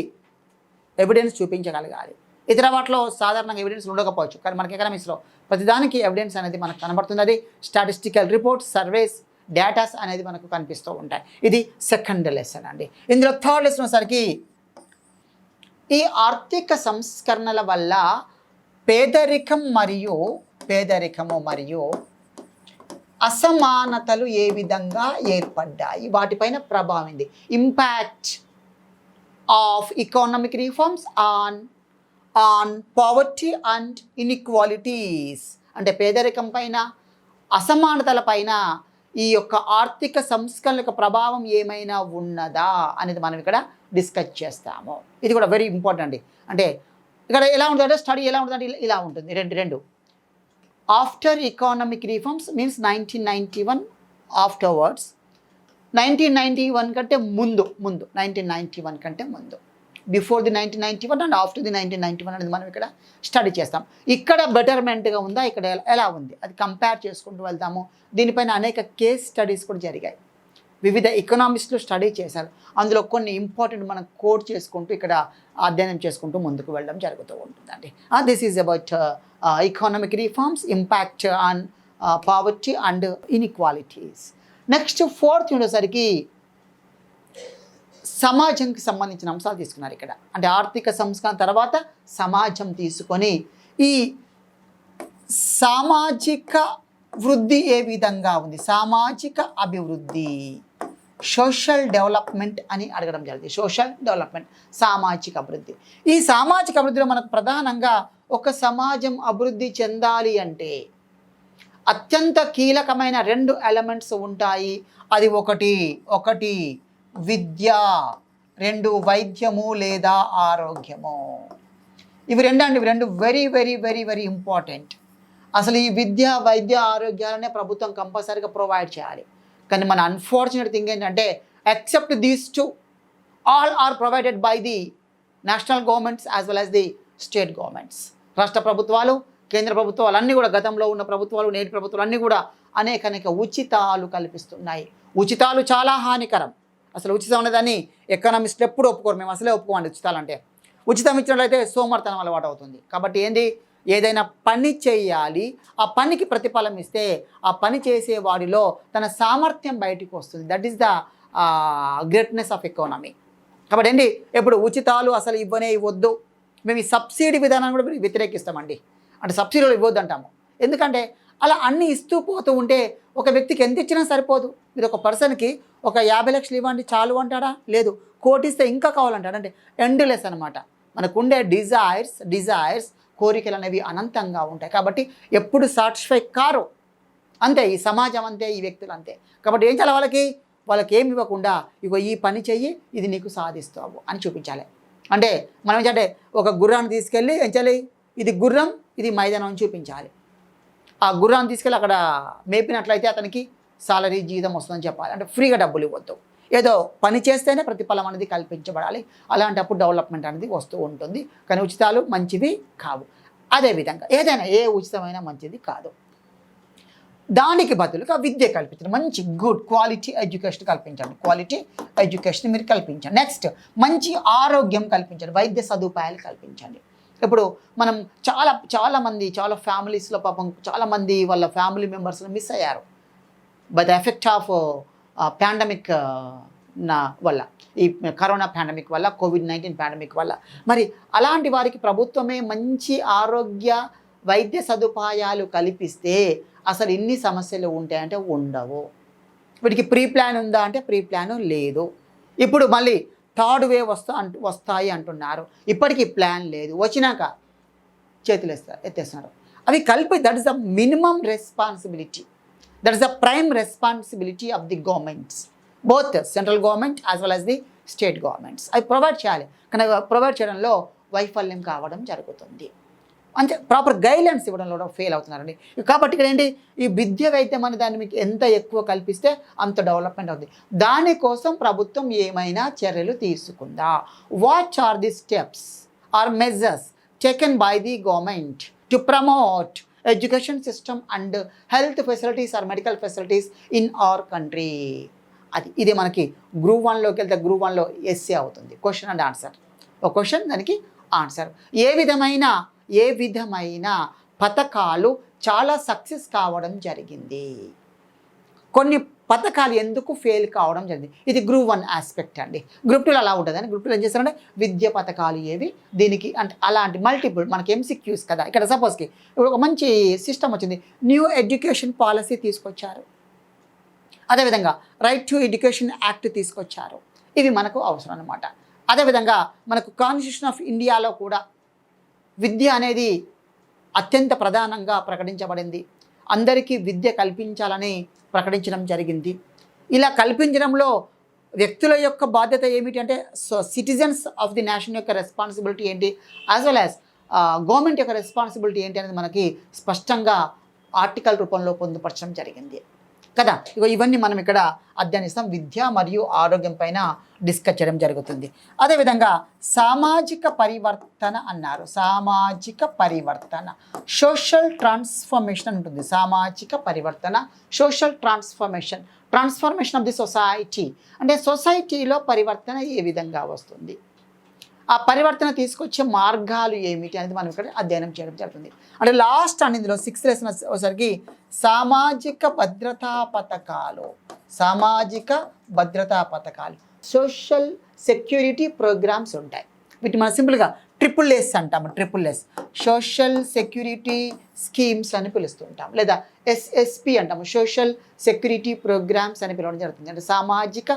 S1: ఎవిడెన్స్ చూపించగలగాలి. ఇతర వాటిలో సాధారణంగా ఎవిడెన్స్ ఉండకపోవచ్చు, కానీ మనకి ఎకనామిక్స్లో ప్రతిదానికి ఎవిడెన్స్ అనేది మనకు కనబడుతుంది. అది స్టాటిస్టికల్ రిపోర్ట్స్, సర్వేస్, డేటాస్ అనేది మనకు కనిపిస్తూ ఉంటాయి. ఇది సెకండ్ లెసన్ అండి. ఇందులో థర్డ్ లెసన్ వచ్చేసరికి ఈ ఆర్థిక సంస్కరణల వల్ల పేదరికము మరియు అసమానతలు ఏ విధంగా ఏర్పడ్డాయి, వాటిపైన ప్రభావం ఉంది. Impact of economic reforms on poverty and inequalities. అంటే పేదరికం పైన, అసమానతల పైన ఈ యొక్క ఆర్థిక సంస్కరణల యొక్క ప్రభావం ఏమైనా ఉన్నదా అనేది మనం ఇక్కడ డిస్కస్ చేస్తాము. ఇది కూడా వెరీ ఇంపార్టెంట్ అండి. అంటే ఇక్కడ ఎలా ఉంటుందంటే స్టడీ ఎలా ఉంటుందంటే ఇలా ఉంటుంది. రెండు after economic reforms means 1991 afterwards, 1991 కంటే ముందు 1991 కంటే ముందు, before the 1991 and after the 1991 అనేది మనం ఇక్కడ స్టడీ చేస్తాం. ఇక్కడ బెటర్మెంట్గా ఉందా, ఇక్కడ ఎలా ఉంది అది కంపేర్ చేసుకుంటూ వెళ్తాము. దీనిపైన అనేక కేస్ స్టడీస్ కూడా జరిగాయి, వివిధ ఎకనామిస్టులు స్టడీ చేశారు. అందులో కొన్ని ఇంపార్టెంట్ మనం కోట్ చేసుకుంటూ ఇక్కడ అధ్యయనం చేసుకుంటూ ముందుకు వెళ్ళడం జరుగుతూ ఉంటుందండి. This is about economic reforms, impact on poverty and inequalities. Next fourth ఉండేసరికి సమాజంకి సంబంధించిన అంశాలు తీసుకున్నారు ఇక్కడ. అంటే ఆర్థిక సంస్కరణ తర్వాత సమాజం తీసుకొని ఈ సామాజిక వృద్ధి ఏ విధంగా ఉంది, సామాజిక అభివృద్ధి సోషల్ డెవలప్మెంట్ అని అడగడం జరిగింది. సోషల్ డెవలప్మెంట్, సామాజిక అభివృద్ధి. ఈ సామాజిక అభివృద్ధిలో మనకు ప్రధానంగా ఒక సమాజం అభివృద్ధి చెందాలి అంటే అత్యంత కీలకమైన 2 ఎలిమెంట్స్ ఉంటాయి. అది ఒకటి విద్య, 2 వైద్యము లేదా ఆరోగ్యము. ఇవి రెండు very very very very important. అసలు ఈ విద్య, వైద్య, ఆరోగ్యాలనే ప్రభుత్వం కంపల్సరీగా ప్రొవైడ్ చేయాలి. కానీ మన అన్ఫార్చునేట్ థింగ్ ఏంటంటే except these 2 all are provided by the national governments as well as the state governments. రాష్ట్ర ప్రభుత్వాలు, కేంద్ర ప్రభుత్వాలు అన్నీ కూడా, గతంలో ఉన్న ప్రభుత్వాలు, నేటి ప్రభుత్వాలు అన్నీ కూడా అనేక ఉచితాలు కల్పిస్తున్నాయి. ఉచితాలు చాలా హానికరం. అసలు ఉచితం అనేదాన్ని ఎకనామిస్టులు ఎప్పుడు ఒప్పుకోరు. మేము అసలే ఒప్పుకోండి ఉచితాలంటే. ఉచితం ఇచ్చినట్లయితే సోమర్థనం అలవాటు అవుతుంది. కాబట్టి ఏంటి, ఏదైనా పని చేయాలి, ఆ పనికి ప్రతిఫలం ఇస్తే ఆ పని చేసే వాడిలో తన సామర్థ్యం బయటికి వస్తుంది. That is the greatness of economy. కాబట్టి ఏంటి, ఎప్పుడు ఉచితాలు అసలు ఇవ్వద్దు. మేము ఈ సబ్సిడీ విధానాన్ని కూడా వ్యతిరేకిస్తామండి. అంటే సబ్సిడీలు ఇవ్వద్దు అంటాము. ఎందుకంటే అలా అన్నీ ఇస్తూ పోతూ ఉంటే ఒక వ్యక్తికి ఎంత ఇచ్చినా సరిపోదు. మీరు ఒక పర్సన్కి ఒక 50 లక్షలు ఇవ్వండి చాలు అంటాడా? లేదు, కోటి ఇస్తే ఇంకా కావాలంటాడు. అంటే ఎండ్లెస్ అనమాట. మనకుండే డిజైర్స్ కోరికలు అనేవి అనంతంగా ఉంటాయి. కాబట్టి ఎప్పుడు సాటిస్ఫై కారు. అంతే ఈ సమాజం, అంతే ఈ వ్యక్తులు అంతే. కాబట్టి ఏం చేయాలి, వాళ్ళకి ఏమి ఇవ్వకుండా ఇగో ఈ పని చెయ్యి, ఇది నీకు సాధిస్తావు అని చూపించాలి. అంటే మనం ఏంటంటే ఒక గుర్రాన్ని తీసుకెళ్ళి ఏం చేయాలి, ఇది గుర్రం, ఇది మైదానం అని చూపించాలి. ఆ గుర్రాన్ని తీసుకెళ్ళి అక్కడ మేపినట్లయితే అతనికి సాలరీ, జీతం వస్తుందని చెప్పాలి. అంటే ఫ్రీగా డబ్బులు ఇవ్వద్దు. ఏదో పని చేస్తేనే ప్రతిఫలం అనేది కల్పించబడాలి. అలాంటప్పుడు డెవలప్మెంట్ అనేది వస్తూ ఉంటుంది. కానీ ఉచితాలు మంచివి కావు. అదేవిధంగా ఏదైనా ఏ ఉచితమైనా మంచిది కాదు. దానికి బదులుగా విద్య కల్పించండి. మంచి గుడ్ క్వాలిటీ ఎడ్యుకేషన్ కల్పించండి. క్వాలిటీ ఎడ్యుకేషన్ మీరు కల్పించండి. నెక్స్ట్ మంచి ఆరోగ్యం కల్పించండి. వైద్య సదుపాయాలు కల్పించండి. ఇప్పుడు మనం చాలామంది ఫ్యామిలీస్లో పాపం చాలామంది వాళ్ళ ఫ్యామిలీ మెంబర్స్ని మిస్ అయ్యారు by the effect of pandemic వల్ల, ఈ కరోనా పాండమిక్ వల్ల, కోవిడ్-19 పాండమిక్ వల్ల. మరి అలాంటి వారికి ప్రభుత్వమే మంచి ఆరోగ్య వైద్య సదుపాయాలు కల్పిస్తే అసలు ఇన్ని సమస్యలు ఉంటాయంటే ఉండవు. వీటికి ప్రీ ప్లాన్ ఉందా అంటే ప్రీ ప్లాన్ లేదు. ఇప్పుడు మళ్ళీ 3rd వేవ్ వస్తాయి అంటున్నారు. ఇప్పటికీ ప్లాన్ లేదు. వచ్చినాక చేతులు ఎత్తేస్తున్నారు. అవి that is the minimum responsibility, that is the prime responsibility of the governments, both central government as well as the state governments. అవి ప్రొవైడ్ చేయాలి. కానీ ప్రొవైడ్ చేయడంలో వైఫల్యం కావడం జరుగుతుంది. అంటే ప్రాపర్ గైడ్లైన్స్ ఇవ్వడంలో కూడా ఫెయిల్ అవుతున్నారండి. కాబట్టి ఇక్కడ ఏంటి, ఈ విద్య వైద్యం అనే దాన్ని మీకు ఎంత ఎక్కువ కల్పిస్తే అంత డెవలప్మెంట్ అవుతుంది. దానికోసం ప్రభుత్వం ఏమైనా చర్యలు తీసుకుందా? What are the steps or measures taken by the government to promote education system and health facilities or medical facilities in our country? ఇది మనకి గ్రూప్ 1లోకి వెళ్తే గ్రూప్ 1లో ఎస్సే అవుతుంది. Question and answer. ఒక క్వశ్చన్, దానికి ఆన్సర్. ఏ విధమైన పథకాలు చాలా సక్సెస్ కావడం జరిగింది, కొన్ని పథకాలు ఎందుకు ఫెయిల్ కావడం జరిగింది. ఇది గ్రూప్ 1 ఆస్పెక్ట్ అండి. గ్రూప్ 2లో అలా ఉంటుంది. గ్రూప్ 2లో ఏం చేస్తారంటే విద్య పథకాలు ఏవి, దీనికి అంటే అలాంటి మల్టిపుల్ మనకి MCQs కదా. ఇక్కడ సపోజ్కి ఇప్పుడు ఒక మంచి సిస్టమ్ వచ్చింది, న్యూ ఎడ్యుకేషన్ పాలసీ తీసుకొచ్చారు. అదేవిధంగా రైట్ టు ఎడ్యుకేషన్ యాక్ట్ తీసుకొచ్చారు. ఇవి మనకు అవసరం అన్నమాట. అదేవిధంగా మనకు కాన్స్టిట్యూషన్ ఆఫ్ ఇండియాలో కూడా విద్య అనేది అత్యంత ప్రధానంగా ప్రకటించబడింది. అందరికీ విద్య కల్పించాలని ప్రకటించడం జరిగింది. ఇలా కల్పించడంలో వ్యక్తుల యొక్క బాధ్యత ఏమిటి అంటే సిటిజన్స్ ఆఫ్ ది నేషన్ యొక్క రెస్పాన్సిబిలిటీ ఏంటి, యాజ్ వెల్ యాజ్ గవర్నమెంట్ యొక్క రెస్పాన్సిబిలిటీ ఏంటి అనేది మనకి స్పష్టంగా ఆర్టికల్ రూపంలో పొందుపరచడం జరిగింది కదా. ఇవన్నీ మనం ఇక్కడ అధ్యయనిస్తాం. విద్య మరియు ఆరోగ్యం పైన డిస్కస్ చేయడం జరుగుతుంది. అదేవిధంగా సామాజిక పరివర్తన అన్నారు. సామాజిక పరివర్తన, సోషల్ ట్రాన్స్ఫర్మేషన్ ఉంటుంది. సామాజిక పరివర్తన, social transformation of the society. అంటే సొసైటీలో పరివర్తన ఏ విధంగా వస్తుంది, ఆ పరివర్తన తీసుకొచ్చే మార్గాలు ఏమిటి అనేది మనం ఇక్కడ అధ్యయనం చేయడం జరుగుతుంది. అంటే లాస్ట్ అని ఇందులో 6th లెసన్ వచ్చేసరికి సామాజిక భద్రతా పథకాలు, సోషల్ సెక్యూరిటీ ప్రోగ్రామ్స్ ఉంటాయి. వీటి మనం సింపుల్గా SSS అంటాము. SSS సోషల్ సెక్యూరిటీ స్కీమ్స్ అని పిలుస్తుంటాం, లేదా SSP అంటాము, సోషల్ సెక్యూరిటీ ప్రోగ్రామ్స్ అని పిలవడం జరుగుతుంది. అంటే సామాజిక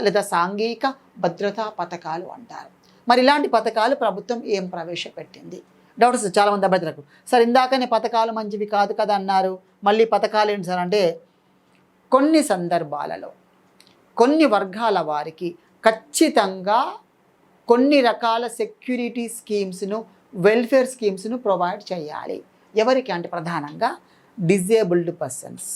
S1: లేదా సాంఘిక భద్రతా పథకాలు అంటారు. మరి ఇలాంటి పథకాలు ప్రభుత్వం ఏం ప్రవేశపెట్టింది? డౌట్స్ చాలామంది అభ్యర్థులకు. సార్ ఇందాకనే పథకాలు మంచివి కాదు కదా అన్నారు, మళ్ళీ పథకాలు ఏంటి సార్ అంటే, కొన్ని సందర్భాలలో కొన్ని వర్గాల వారికి ఖచ్చితంగా కొన్ని రకాల సెక్యూరిటీ స్కీమ్స్ను, వెల్ఫేర్ స్కీమ్స్ను ప్రొవైడ్ చేయాలి. ఎవరికి అంటే ప్రధానంగా డిజేబుల్డ్ పర్సన్స్.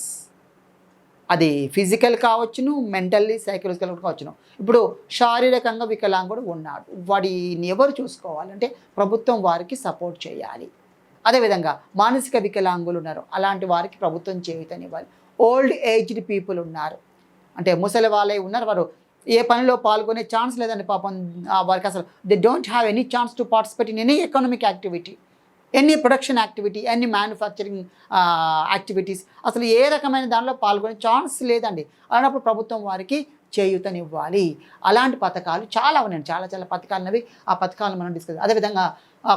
S1: అది ఫిజికల్ కావచ్చును, మెంటల్లీ సైకలాజికల్ కావచ్చును. ఇప్పుడు శారీరకంగా వికలాంగుడు ఉన్నాడు, వాడిని ఎవరు చూసుకోవాలంటే ప్రభుత్వం వారికి సపోర్ట్ చేయాలి. అదేవిధంగా మానసిక వికలాంగులు ఉన్నారు, అలాంటి వారికి ప్రభుత్వం చేయూతనివ్వాలి. ఓల్డ్ ఏజ్డ్ పీపుల్ ఉన్నారు, అంటే ముసలి వాళ్ళే ఉన్నారు, వారు ఏ పనిలో పాల్గొనే ఛాన్స్ లేదండి పాపం వారికి. అసలు they don't have any chance to participate in any economic activity, any production activity, any manufacturing activities, అసలు ఏ రకమైన దానిలో పాల్గొనే ఛాన్స్ లేదండి. అలాంటప్పుడు ప్రభుత్వం వారికి చేయూతనివ్వాలి. అలాంటి పథకాలు చాలా ఉన్నాయి, చాలా చాలా పథకాలు ఉన్నవి. ఆ పథకాలను మనం డిస్కస్. అదేవిధంగా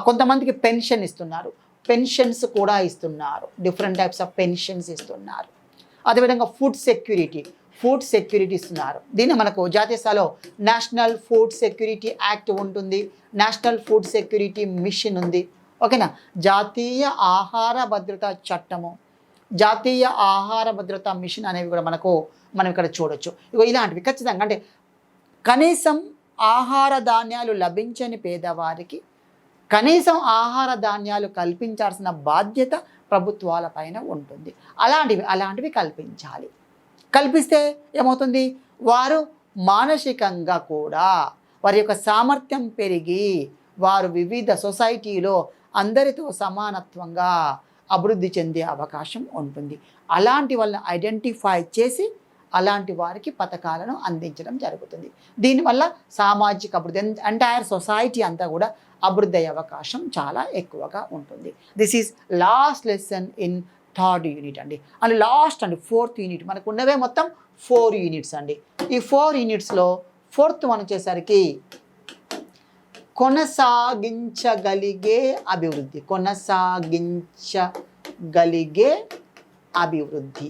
S1: కొంతమందికి పెన్షన్ ఇస్తున్నారు, పెన్షన్స్ కూడా ఇస్తున్నారు, డిఫరెంట్ టైప్స్ ఆఫ్ పెన్షన్స్ ఇస్తున్నారు. అదేవిధంగా ఫుడ్ సెక్యూరిటీ ఇస్తున్నారు. దీన్ని మనకు జాతీయ స్థాయిలో నేషనల్ ఫుడ్ సెక్యూరిటీ యాక్ట్ ఉంటుంది, నేషనల్ ఫుడ్ సెక్యూరిటీ మిషన్ ఉంది. ఓకేనా? జాతీయ ఆహార భద్రతా చట్టము, జాతీయ ఆహార భద్రతా మిషన్ అనేవి కూడా మనం ఇక్కడ చూడొచ్చు. ఇగో ఇలాంటివి ఖచ్చితంగా, అంటే కనీసం ఆహార ధాన్యాలు లభించని పేదవారికి కనీసం ఆహార ధాన్యాలు కల్పించాల్సిన బాధ్యత ప్రభుత్వాల పైన ఉంటుంది. అలాంటివి కల్పించాలి. కల్పిస్తే ఏమవుతుంది, వారు మానసికంగా కూడా వారి యొక్క సామర్థ్యం పెరిగి వారు వివిధ సొసైటీలో అందరితో సమానత్వంగా అభివృద్ధి చెందే అవకాశం ఉంటుంది. అలాంటి వాళ్ళని ఐడెంటిఫై చేసి అలాంటి వారికి పథకాలను అందించడం జరుగుతుంది. దీనివల్ల సామాజిక అభివృద్ధి, ఎంటైర్ సొసైటీ అంతా కూడా అభివృద్ధి అయ్యే అవకాశం చాలా ఎక్కువగా ఉంటుంది. This is lost lesson in third unit అండి. అండ్ లాస్ట్ అండి ఫోర్త్ యూనిట్. మనకు ఉన్నవే మొత్తం 4 యూనిట్స్ అండి. ఈ 4 యూనిట్స్లో ఫోర్త్ వన్ వచ్చేసరికి కొనసాగించగలిగే అభివృద్ధి.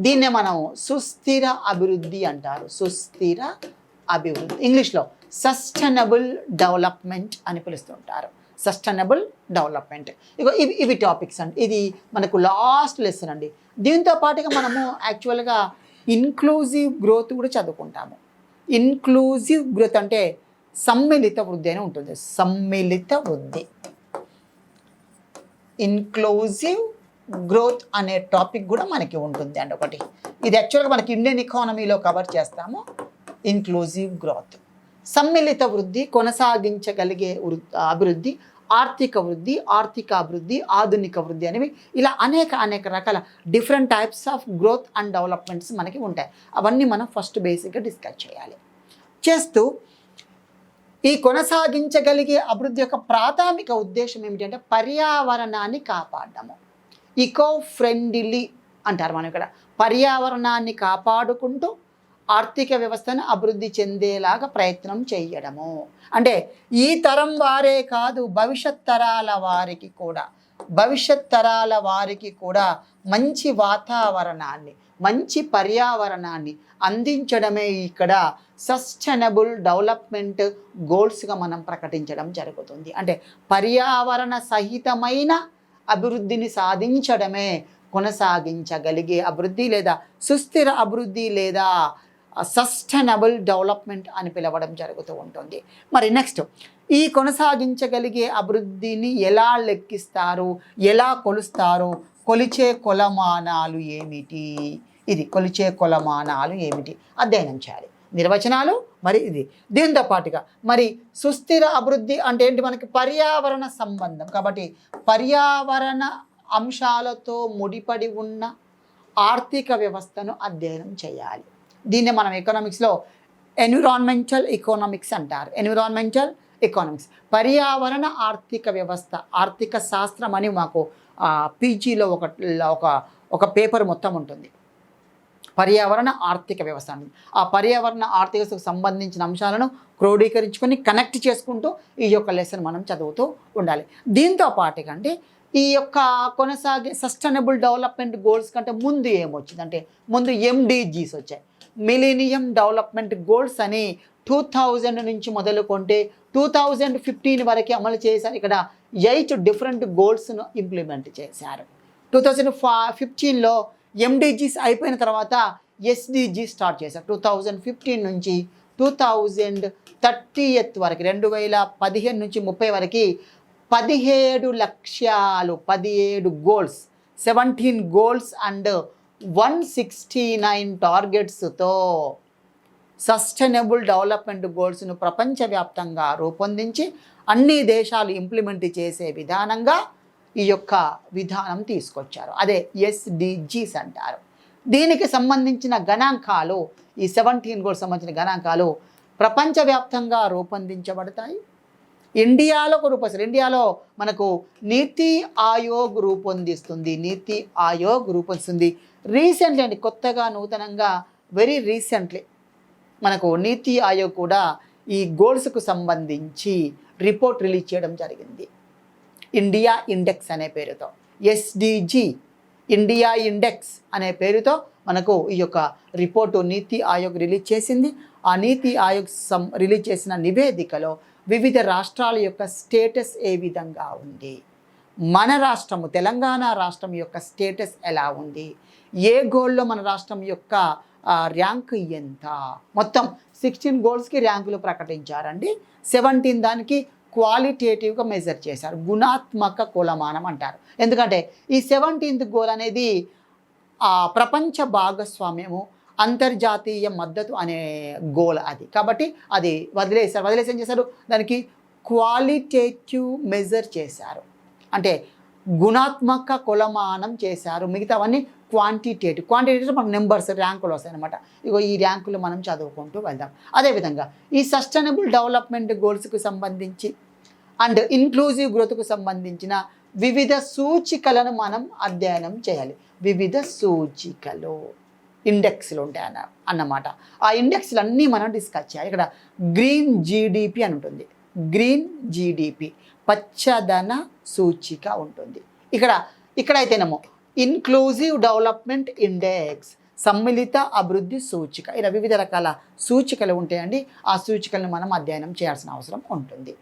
S1: దీన్నే మనం సుస్థిర అభివృద్ధి అంటారు. సుస్థిర అభివృద్ధి, ఇంగ్లీష్లో సస్టైనబుల్ డెవలప్మెంట్ అని పిలుస్తుంటారు. Sustainable development. ఇవి టాపిక్స్ అండి. ఇది మనకు లాస్ట్ లెసన్ అండి. దీంతో పాటుగా మనము యాక్చువల్గా ఇన్క్లూజివ్ గ్రోత్ కూడా చదువుకుంటాము. ఇన్క్లూజివ్ గ్రోత్ అంటే సమ్మిళిత వృద్ధి అని ఉంటుంది. సమ్మిళిత వృద్ధి, ఇన్క్లూజివ్ గ్రోత్ అనే టాపిక్ కూడా మనకి ఉంటుంది అండి ఒకటి. ఇది యాక్చువల్గా మనకి ఇండియన్ ఎకానమీలో కవర్ చేస్తాము. ఇన్క్లూజివ్ గ్రోత్, సమ్మిళిత వృద్ధి, కొనసాగించగలిగే అభివృద్ధి, ఆర్థిక వృద్ధి, ఆర్థిక అభివృద్ధి, ఆధునిక వృద్ధి అనేవి ఇలా అనేక రకాల different types of growth and developments మనకి ఉంటాయి. అవన్నీ మనం ఫస్ట్ బేసిక్గా డిస్కస్ చేయాలి. చేస్తూ ఈ కొనసాగించగలిగే అభివృద్ధి యొక్క ప్రాథమిక ఉద్దేశం ఏమిటి అంటే పర్యావరణాన్ని కాపాడము. ఈకో ఫ్రెండ్లీ అంటారు మనం ఇక్కడ. పర్యావరణాన్ని కాపాడుకుంటూ ఆర్థిక వ్యవస్థను అభివృద్ధి చెందేలాగా ప్రయత్నం చేయడము. అంటే ఈ తరం వారే కాదు, భవిష్యత్ తరాల వారికి కూడా మంచి వాతావరణాన్ని, మంచి పర్యావరణాన్ని అందించడమే ఇక్కడ సస్టైనబుల్ డెవలప్మెంట్ గోల్స్గా మనం ప్రకటించడం జరుగుతుంది. అంటే పర్యావరణ సహితమైన అభివృద్ధిని సాధించడమే కొనసాగించగలిగే అభివృద్ధి లేదా సుస్థిర అభివృద్ధి లేదా సస్టైనబుల్ డెవలప్మెంట్ అని పిలవడం జరుగుతూ ఉంటుంది. మరి నెక్స్ట్, ఈ కొనసాగించగలిగే అభివృద్ధిని ఎలా లెక్కిస్తారు, ఎలా కొలుస్తారు, కొలిచే కొలమానాలు ఏమిటి, ఇది కొలిచే కొలమానాలు ఏమిటి అధ్యయనం చేయాలి. నిర్వచనాలు మరి ఇది. దీంతో పాటుగా మరి సుస్థిర అభివృద్ధి అంటే ఏంటి, మనకి పర్యావరణ సంబంధం కాబట్టి పర్యావరణ అంశాలతో ముడిపడి ఉన్న ఆర్థిక వ్యవస్థను అధ్యయనం చేయాలి. దీన్నే మనం ఎకనామిక్స్లో ఎన్విరాన్మెంటల్ ఎకనామిక్స్ అంటారు. ఎన్విరాన్మెంటల్ ఎకనామిక్స్, పర్యావరణ ఆర్థిక వ్యవస్థ, ఆర్థిక శాస్త్రం అని మాకు పీజీలో ఒక పేపర్ మొత్తం ఉంటుంది. పర్యావరణ ఆర్థిక వ్యవస్థ అని. ఆ పర్యావరణ ఆర్థిక వ్యవస్థకు సంబంధించిన అంశాలను క్రోడీకరించుకొని కనెక్ట్ చేసుకుంటూ ఈ యొక్క లెసన్ మనం చదువుతూ ఉండాలి. దీంతో పాటుగా అంటే ఈ యొక్క కొనసాగే సస్టైనబుల్ డెవలప్మెంట్ గోల్స్ కంటే ముందు ఏమొచ్చిందంటే ముందు MDGs వచ్చాయి. మిలీనియం డెవలప్మెంట్ గోల్స్ అని 2000 నుంచి మొదలుకుంటే 2015 వరకు అమలు చేశారు. ఇక్కడ 8 డిఫరెంట్ గోల్స్ను ఇంప్లిమెంట్ చేశారు. 2015లో ఎండిజీస్ అయిపోయిన తర్వాత ఎస్డిజీ స్టార్ట్ చేశారు. 2015 నుంచి 2030 వరకు 2015 నుంచి 30 వరకు 17 లక్ష్యాలు, 17 గోల్స్, 17 గోల్స్ అండ్ 169 టార్గెట్స్తో సస్టైనబుల్ డెవలప్మెంట్ గోల్స్ను ప్రపంచవ్యాప్తంగా రూపొందించి అన్ని దేశాలు ఇంప్లిమెంట్ చేసే విధానంగా ఈ యొక్క విధానం తీసుకొచ్చారు. అదే ఎస్డిజీస్ అంటారు. దీనికి సంబంధించిన గణాంకాలు, ఈ 17 గోల్స్ సంబంధించిన గణాంకాలు ప్రపంచవ్యాప్తంగా రూపొందించబడతాయి. ఇండియాలో రూపొందిస్తారు. ఇండియాలో మనకు నీతి ఆయోగ్ రూపొందిస్తుంది. నీతి ఆయోగ్ రూపొందిస్తుంది. రీసెంట్లీ అండి, కొత్తగా నూతనంగా వెరీ రీసెంట్లీ మనకు నీతి ఆయోగ్ కూడా ఈ గోల్స్కు సంబంధించి రిపోర్ట్ రిలీజ్ చేయడం జరిగింది. ఇండియా ఇండెక్స్ అనే పేరుతో, ఎస్డిజి ఇండియా ఇండెక్స్ అనే పేరుతో మనకు ఈ యొక్క రిపోర్టు నీతి ఆయోగ్ రిలీజ్ చేసింది. ఆ నీతి ఆయోగ్ రిలీజ్ చేసిన నివేదికలో వివిధ రాష్ట్రాల యొక్క స్టేటస్ ఏ విధంగా ఉంది, మన రాష్ట్రము తెలంగాణ రాష్ట్రం యొక్క స్టేటస్ ఎలా ఉంది, ఏ గోల్లో మన రాష్ట్రం యొక్క ర్యాంక్ ఎంత, మొత్తం 16 గోల్స్కి ర్యాంకులు ప్రకటించారండి. 17 దానికి క్వాలిటేటివ్గా మెజర్ చేశారు. గుణాత్మక కొలమానం అంటారు. ఎందుకంటే ఈ 17th గోల్ అనేది ప్రపంచ భాగస్వామ్యము, అంతర్జాతీయ మద్దతు అనే గోల్ అది. కాబట్టి అది వదిలేసి ఏం చేశారు, దానికి క్వాలిటేటివ్ మెజర్ చేశారు, అంటే గుణాత్మక కొలమానం చేశారు. మిగతావన్నీ క్వాంటిటేటివ్ మనకు నెంబర్స్, ర్యాంకులు వస్తాయి అనమాట. ఇగో ఈ ర్యాంకులు మనం చదువుకుంటూ వెళ్దాం. అదేవిధంగా ఈ సస్టైనబుల్ డెవలప్మెంట్ గోల్స్కి సంబంధించి అండ్ ఇన్క్లూజివ్ గ్రోత్కు సంబంధించిన వివిధ సూచికలను మనం అధ్యయనం చేయాలి. వివిధ సూచికలు, ఇండెక్స్లు ఉంటాయి అన్నమాట. ఆ ఇండెక్స్లు అన్నీ మనం డిస్కస్ చేయాలి. ఇక్కడ గ్రీన్ జీడిపి అని ఉంటుంది. గ్రీన్ జీడిపి పచ్చదన సూచిక ఉంటుంది. ఇక్కడైతేనేమో ఇన్క్లూజివ్ డెవలప్మెంట్ ఇండెక్స్, సమ్మిళిత అభివృద్ధి సూచిక, ఇలా వివిధ రకాల సూచికలు ఉంటాయండి. ఆ సూచికలను మనం అధ్యయనం చేయాల్సిన అవసరం ఉంటుంది.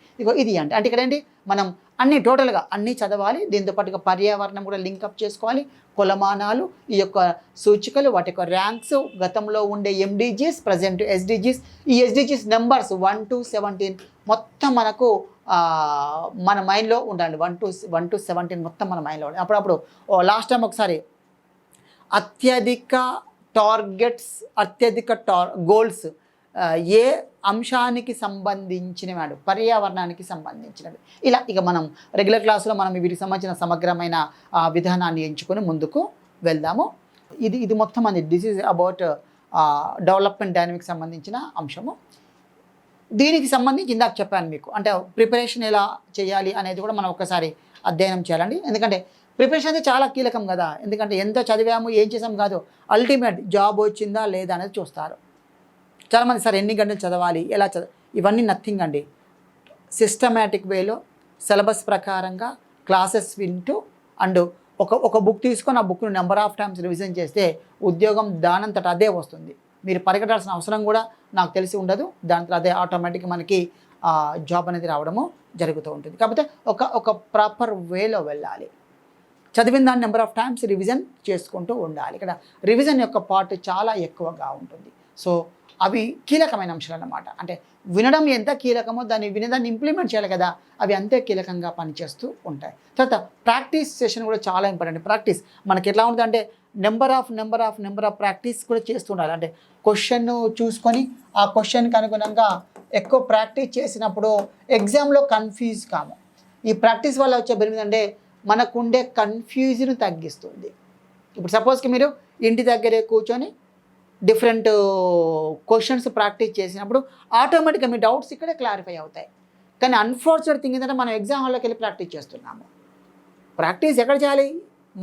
S1: ఇది అంటే ఇక్కడ ఏంటి, మనం అన్ని టోటల్గా అన్నీ చదవాలి. దీంతో పాటుగా పర్యావరణం కూడా లింకప్ చేసుకోవాలి. కొలమానాలు, ఈ యొక్క సూచికలు, వాటి యొక్క ర్యాంక్స్, గతంలో ఉండే ఎండిజీస్, ప్రజెంట్ ఎస్డిజీస్, ఈ ఎస్డిజీస్ నెంబర్స్ 1 to 17 మొత్తం మనకు మన మైండ్లో ఉండాలి. 1 to 17 మొత్తం మన మైండ్లో ఉండాలి. అప్పుడప్పుడు లాస్ట్ టైం ఒకసారి అత్యధిక గోల్స్ ఏ అంశానికి సంబంధించినవాడు, పర్యావరణానికి సంబంధించినవి. ఇలా మనం రెగ్యులర్ క్లాసులో మనం వీటికి సంబంధించిన సమగ్రమైన విధానాన్ని ఎంచుకొని ముందుకు వెళ్దాము. ఇది మొత్తం అనేది this is about development dynamics సంబంధించిన అంశము. దీనికి సంబంధించి ఇందాక చెప్పాను మీకు, అంటే ప్రిపరేషన్ ఎలా చేయాలి అనేది కూడా మనం ఒకసారి అధ్యయనం చేయాలండి. ఎందుకంటే ప్రిపరేషన్ అయితే చాలా కీలకం కదా. ఎందుకంటే ఎంత చదివాము, ఏం చేసాం కాదు, అల్టిమేట్ జాబ్ వచ్చిందా లేదా అనేది చూస్తారు. చాలామంది సార్ ఎన్ని గంటలు చదవాలి, ఎలా ఇవన్నీ నథింగ్ అండి. సిస్టమేటిక్ వేలో సిలబస్ ప్రకారంగా క్లాసెస్ వింటూ అండ్ ఒక బుక్ తీసుకొని ఆ బుక్ను నెంబర్ ఆఫ్ టైమ్స్ రివిజన్ చేస్తే ఉద్యోగం దానంతట అదే వస్తుంది. మీరు పరిగెట్టాల్సిన అవసరం కూడా నాకు తెలిసి ఉండదు. దాంట్లో అదే ఆటోమేటిక్గా మనకి జాబ్ అనేది రావడము జరుగుతూ ఉంటుంది. కాకపోతే ఒక ప్రాపర్ వేలో వెళ్ళాలి. చదివిన దాన్ని నెంబర్ ఆఫ్ టైమ్స్ రివిజన్ చేసుకుంటూ ఉండాలి. ఇక్కడ రివిజన్ యొక్క పార్ట్ చాలా ఎక్కువగా ఉంటుంది. సో అవి కీలకమైన అంశాలు అన్నమాట. అంటే వినడం ఎంత కీలకమో వినేదాన్ని ఇంప్లిమెంట్ చేయాలి కదా, అవి అంతే కీలకంగా పనిచేస్తూ ఉంటాయి. తర్వాత ప్రాక్టీస్ సెషన్ కూడా చాలా ఇంపార్టెంట్. ప్రాక్టీస్ మనకి ఎట్లా ఉంటుంది అంటే నెంబర్ ఆఫ్ ప్రాక్టీస్ కూడా చేస్తూ ఉండాలి. అంటే క్వశ్చన్ చూసుకొని ఆ క్వశ్చన్కి అనుగుణంగా ఎక్కువ ప్రాక్టీస్ చేసినప్పుడు ఎగ్జామ్లో కన్ఫ్యూజ్ కాము. ఈ ప్రాక్టీస్ వల్ల వచ్చే బెనిఫిట్ అంటే మనకుండే కన్ఫ్యూజన్ తగ్గిస్తుంది. ఇప్పుడు సపోజ్కి మీరు ఇంటి దగ్గరే కూర్చొని డిఫరెంట్ క్వశ్చన్స్ ప్రాక్టీస్ చేసినప్పుడు ఆటోమేటిక్గా మీ డౌట్స్ ఇక్కడే క్లారిఫై అవుతాయి. కానీ అన్ఫార్చునేట్ థింగ్ ఏంటంటే మనం ఎగ్జామ్ హాల్లోకి వెళ్ళి ప్రాక్టీస్ చేస్తున్నాము. ప్రాక్టీస్ ఎక్కడ చేయాలి,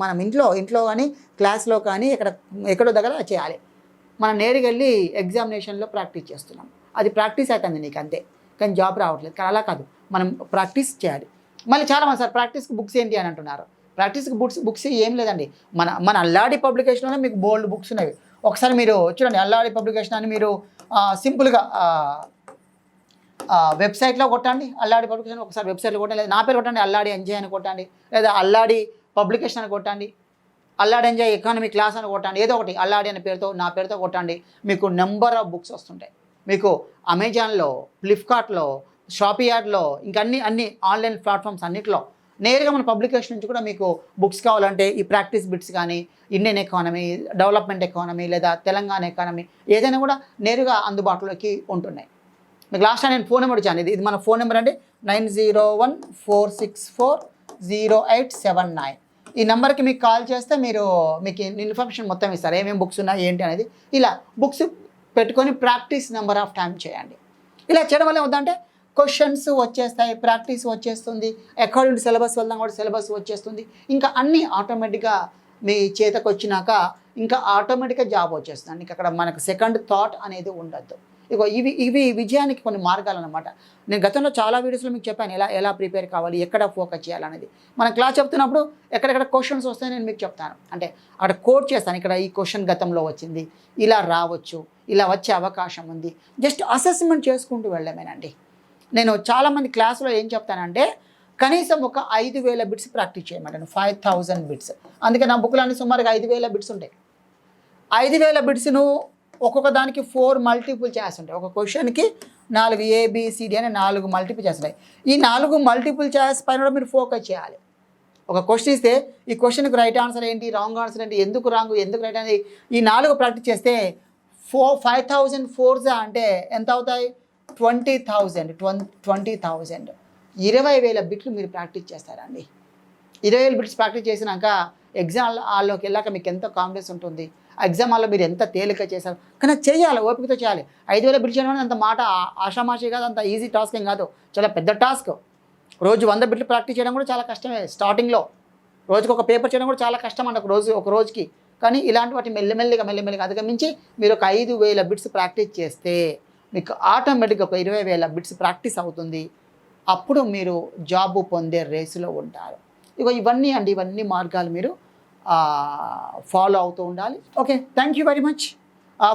S1: మనం ఇంట్లో కానీ క్లాస్లో కానీ ఎక్కడో దగ్గర చేయాలి. మనం నేరుగా వెళ్ళి ఎగ్జామినేషన్లో ప్రాక్టీస్ చేస్తున్నాం. అది ప్రాక్టీస్ అవుతుంది నీకు అంతే, కానీ జాబ్ రావట్లేదు. కానీ అలా కాదు, మనం ప్రాక్టీస్ చేయాలి. మళ్ళీ చాలామంది సార్ ప్రాక్టీస్కి బుక్స్ ఏంటి అని అంటున్నారు. ప్రాక్టీస్కి బుక్స్ ఏం లేదండి. మన అల్లాడి పబ్లికేషన్లోనే మీకు బోల్డ్ బుక్స్ ఉన్నాయి. ఒకసారి మీరు చూడండి, అల్లాడి పబ్లికేషన్ అని మీరు సింపుల్గా వెబ్సైట్లో కొట్టండి, అల్లాడి పబ్లికేషన్ ఒకసారి వెబ్సైట్లో కొట్టండి, లేదా నా పేరు కొట్టండి, అల్లాడి ఎంజాయ్ అని కొట్టండి, లేదా అల్లాడి పబ్లికేషన్ అని కొట్టండి, అల్లాడి ఎంజాయ్ ఎకానమీ క్లాస్ అని కొట్టండి, ఏదో ఒకటి అల్లాడి అనే పేరుతో నా పేరుతో కొట్టండి. మీకు నెంబర్ ఆఫ్ బుక్స్ వస్తుంటాయి. మీకు అమెజాన్లో, ఫ్లిప్కార్ట్లో, షాపీ యార్డ్లో, ఇంకా అన్ని ఆన్లైన్ ప్లాట్ఫామ్స్ అన్నింటిలో నేరుగా మన పబ్లికేషన్ నుంచి కూడా మీకు బుక్స్ కావాలంటే ఈ ప్రాక్టీస్ బిట్స్ కానీ, ఇండియన్ ఎకానమీ, డెవలప్మెంట్ ఎకానమీ, లేదా తెలంగాణ ఎకానమీ ఏదైనా కూడా నేరుగా అందుబాటులోకి ఉంటున్నాయి. మీకు లాస్ట్ టైం నేను ఫోన్ నెంబర్ ఇచ్చాను, ఇది మన ఫోన్ నెంబర్ అండి, 9014640879. ఈ నెంబర్కి మీకు కాల్ చేస్తే మీకు ఇన్ఫర్మేషన్ మొత్తం ఇస్తారు, ఏమేమి బుక్స్ ఉన్నాయి ఏంటి అనేది. ఇలా బుక్స్ పెట్టుకొని ప్రాక్టీస్ నెంబర్ ఆఫ్ టైం చేయండి. ఇలా చేయడం వల్ల ఏమవుతుందంటే క్వశ్చన్స్ వచ్చేస్తాయి, ప్రాక్టీస్ వచ్చేస్తుంది, అకార్డింగ్ టు సిలబస్ వెళ్దాం కూడా సిలబస్ వచ్చేస్తుంది, ఇంకా అన్నీ ఆటోమేటిక్గా మీ చేతకు వచ్చినాక ఇంకా ఆటోమేటిక్గా జాబ్ వచ్చేస్తుంది. ఇంకా అక్కడ మనకు సెకండ్ థాట్ అనేది ఉండద్దు. ఇగో ఇవి విజయానికి కొన్ని మార్గాలు అనమాట. నేను గతంలో చాలా వీడియోస్లో మీకు చెప్పాను ఎలా ప్రిపేర్ కావాలి, ఎక్కడ ఫోకస్ చేయాలనేది. మనం క్లాస్ చెప్తున్నప్పుడు ఎక్కడెక్కడ క్వశ్చన్స్ వస్తాయని నేను మీకు చెప్తాను. అంటే అక్కడ కోడ్ చేస్తాను, ఇక్కడ ఈ క్వశ్చన్ గతంలో వచ్చింది, ఇలా రావచ్చు, ఇలా వచ్చే అవకాశం ఉంది, జస్ట్ అసెస్మెంట్ చేసుకుంటూ వెళ్ళమేనండి. నేను చాలామంది క్లాసులో ఏం చెప్తానంటే కనీసం ఒక 5000 బిట్స్ ప్రాక్టీస్ చేయమంటాను, 5000 బిట్స్. అందుకే నా బుక్లో అన్ని సుమారుగా 5000 బిట్స్ ఉంటాయి. 5000 బిట్స్ను ఒక్కొక్క దానికి 4 మల్టిపుల్ ఛాయిస్ ఉంటాయి. ఒక క్వశ్చన్కి 4 ABCD అని 4 మల్టిపుల్ ఛాయిస్ ఉంటాయి. ఈ 4 మల్టిపుల్ ఛాయిస్ పైన కూడా మీరు ఫోకస్ చేయాలి. ఒక క్వశ్చన్ ఇస్తే ఈ క్వశ్చన్కి రైట్ ఆన్సర్ ఏంటి, రాంగ్ ఆన్సర్ ఏంటి, ఎందుకు రాంగ్, ఎందుకు రైట్ అనేది ఈ 4 ప్రాక్టీస్ చేస్తే 5000 4 అంటే ఎంత అవుతాయి, 20,000. 20,000 బిట్లు మీరు ప్రాక్టీస్ చేస్తారండి. 20,000 బిట్స్ ప్రాక్టీస్ చేసినాక ఎగ్జామ్ హాల్లోకి వెళ్ళాక మీకు ఎంత కాన్ఫిడెన్స్ ఉంటుంది, ఆ ఎగ్జామ్ హాల్లో మీరు ఎంత తేలిక చేశారు. కానీ చేయాలి, ఓపికతో చేయాలి. 5,000 బిట్లు చేయడం అంత మాట ఆషామాషి కాదు, అంత ఈజీ టాస్క్ ఏం కాదు, చాలా పెద్ద టాస్క్. రోజు 100 బిట్లు ప్రాక్టీస్ చేయడం కూడా చాలా కష్టమే. స్టార్టింగ్లో రోజుకి ఒక పేపర్ చేయడం కూడా చాలా కష్టం అండి ఒక రోజుకి. కానీ ఇలాంటి వాటి మెల్లిమెల్లిగా అధిగమించి మీరు ఒక 5,000 బిట్స్ ప్రాక్టీస్ చేస్తే మీకు ఆటోమేటిక్గా ఒక 20,000 బిట్స్ ప్రాక్టీస్ అవుతుంది. అప్పుడు మీరు జాబు పొందే రేసులో ఉంటారు. ఇవన్నీ మార్గాలు మీరు ఫాలో అవుతూ ఉండాలి. Okay, thank you very much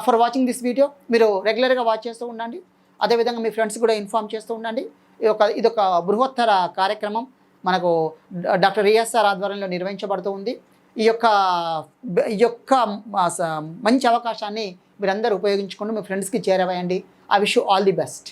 S1: for watching this video. మీరు రెగ్యులర్గా వాచ్ చేస్తూ ఉండండి, అదేవిధంగా మీ ఫ్రెండ్స్ కూడా ఇన్ఫార్మ్ చేస్తూ ఉండండి. ఇదొక బృహత్తర కార్యక్రమం మనకు డాక్టర్ రియాజ్ సార్ ఆధ్వర్యంలో నిర్వహించబడుతూ ఉంది. ఈ యొక్క మంచి అవకాశాన్ని మీరందరూ ఉపయోగించుకుంటూ మీ ఫ్రెండ్స్కి చేరవేయండి. I wish you all the best.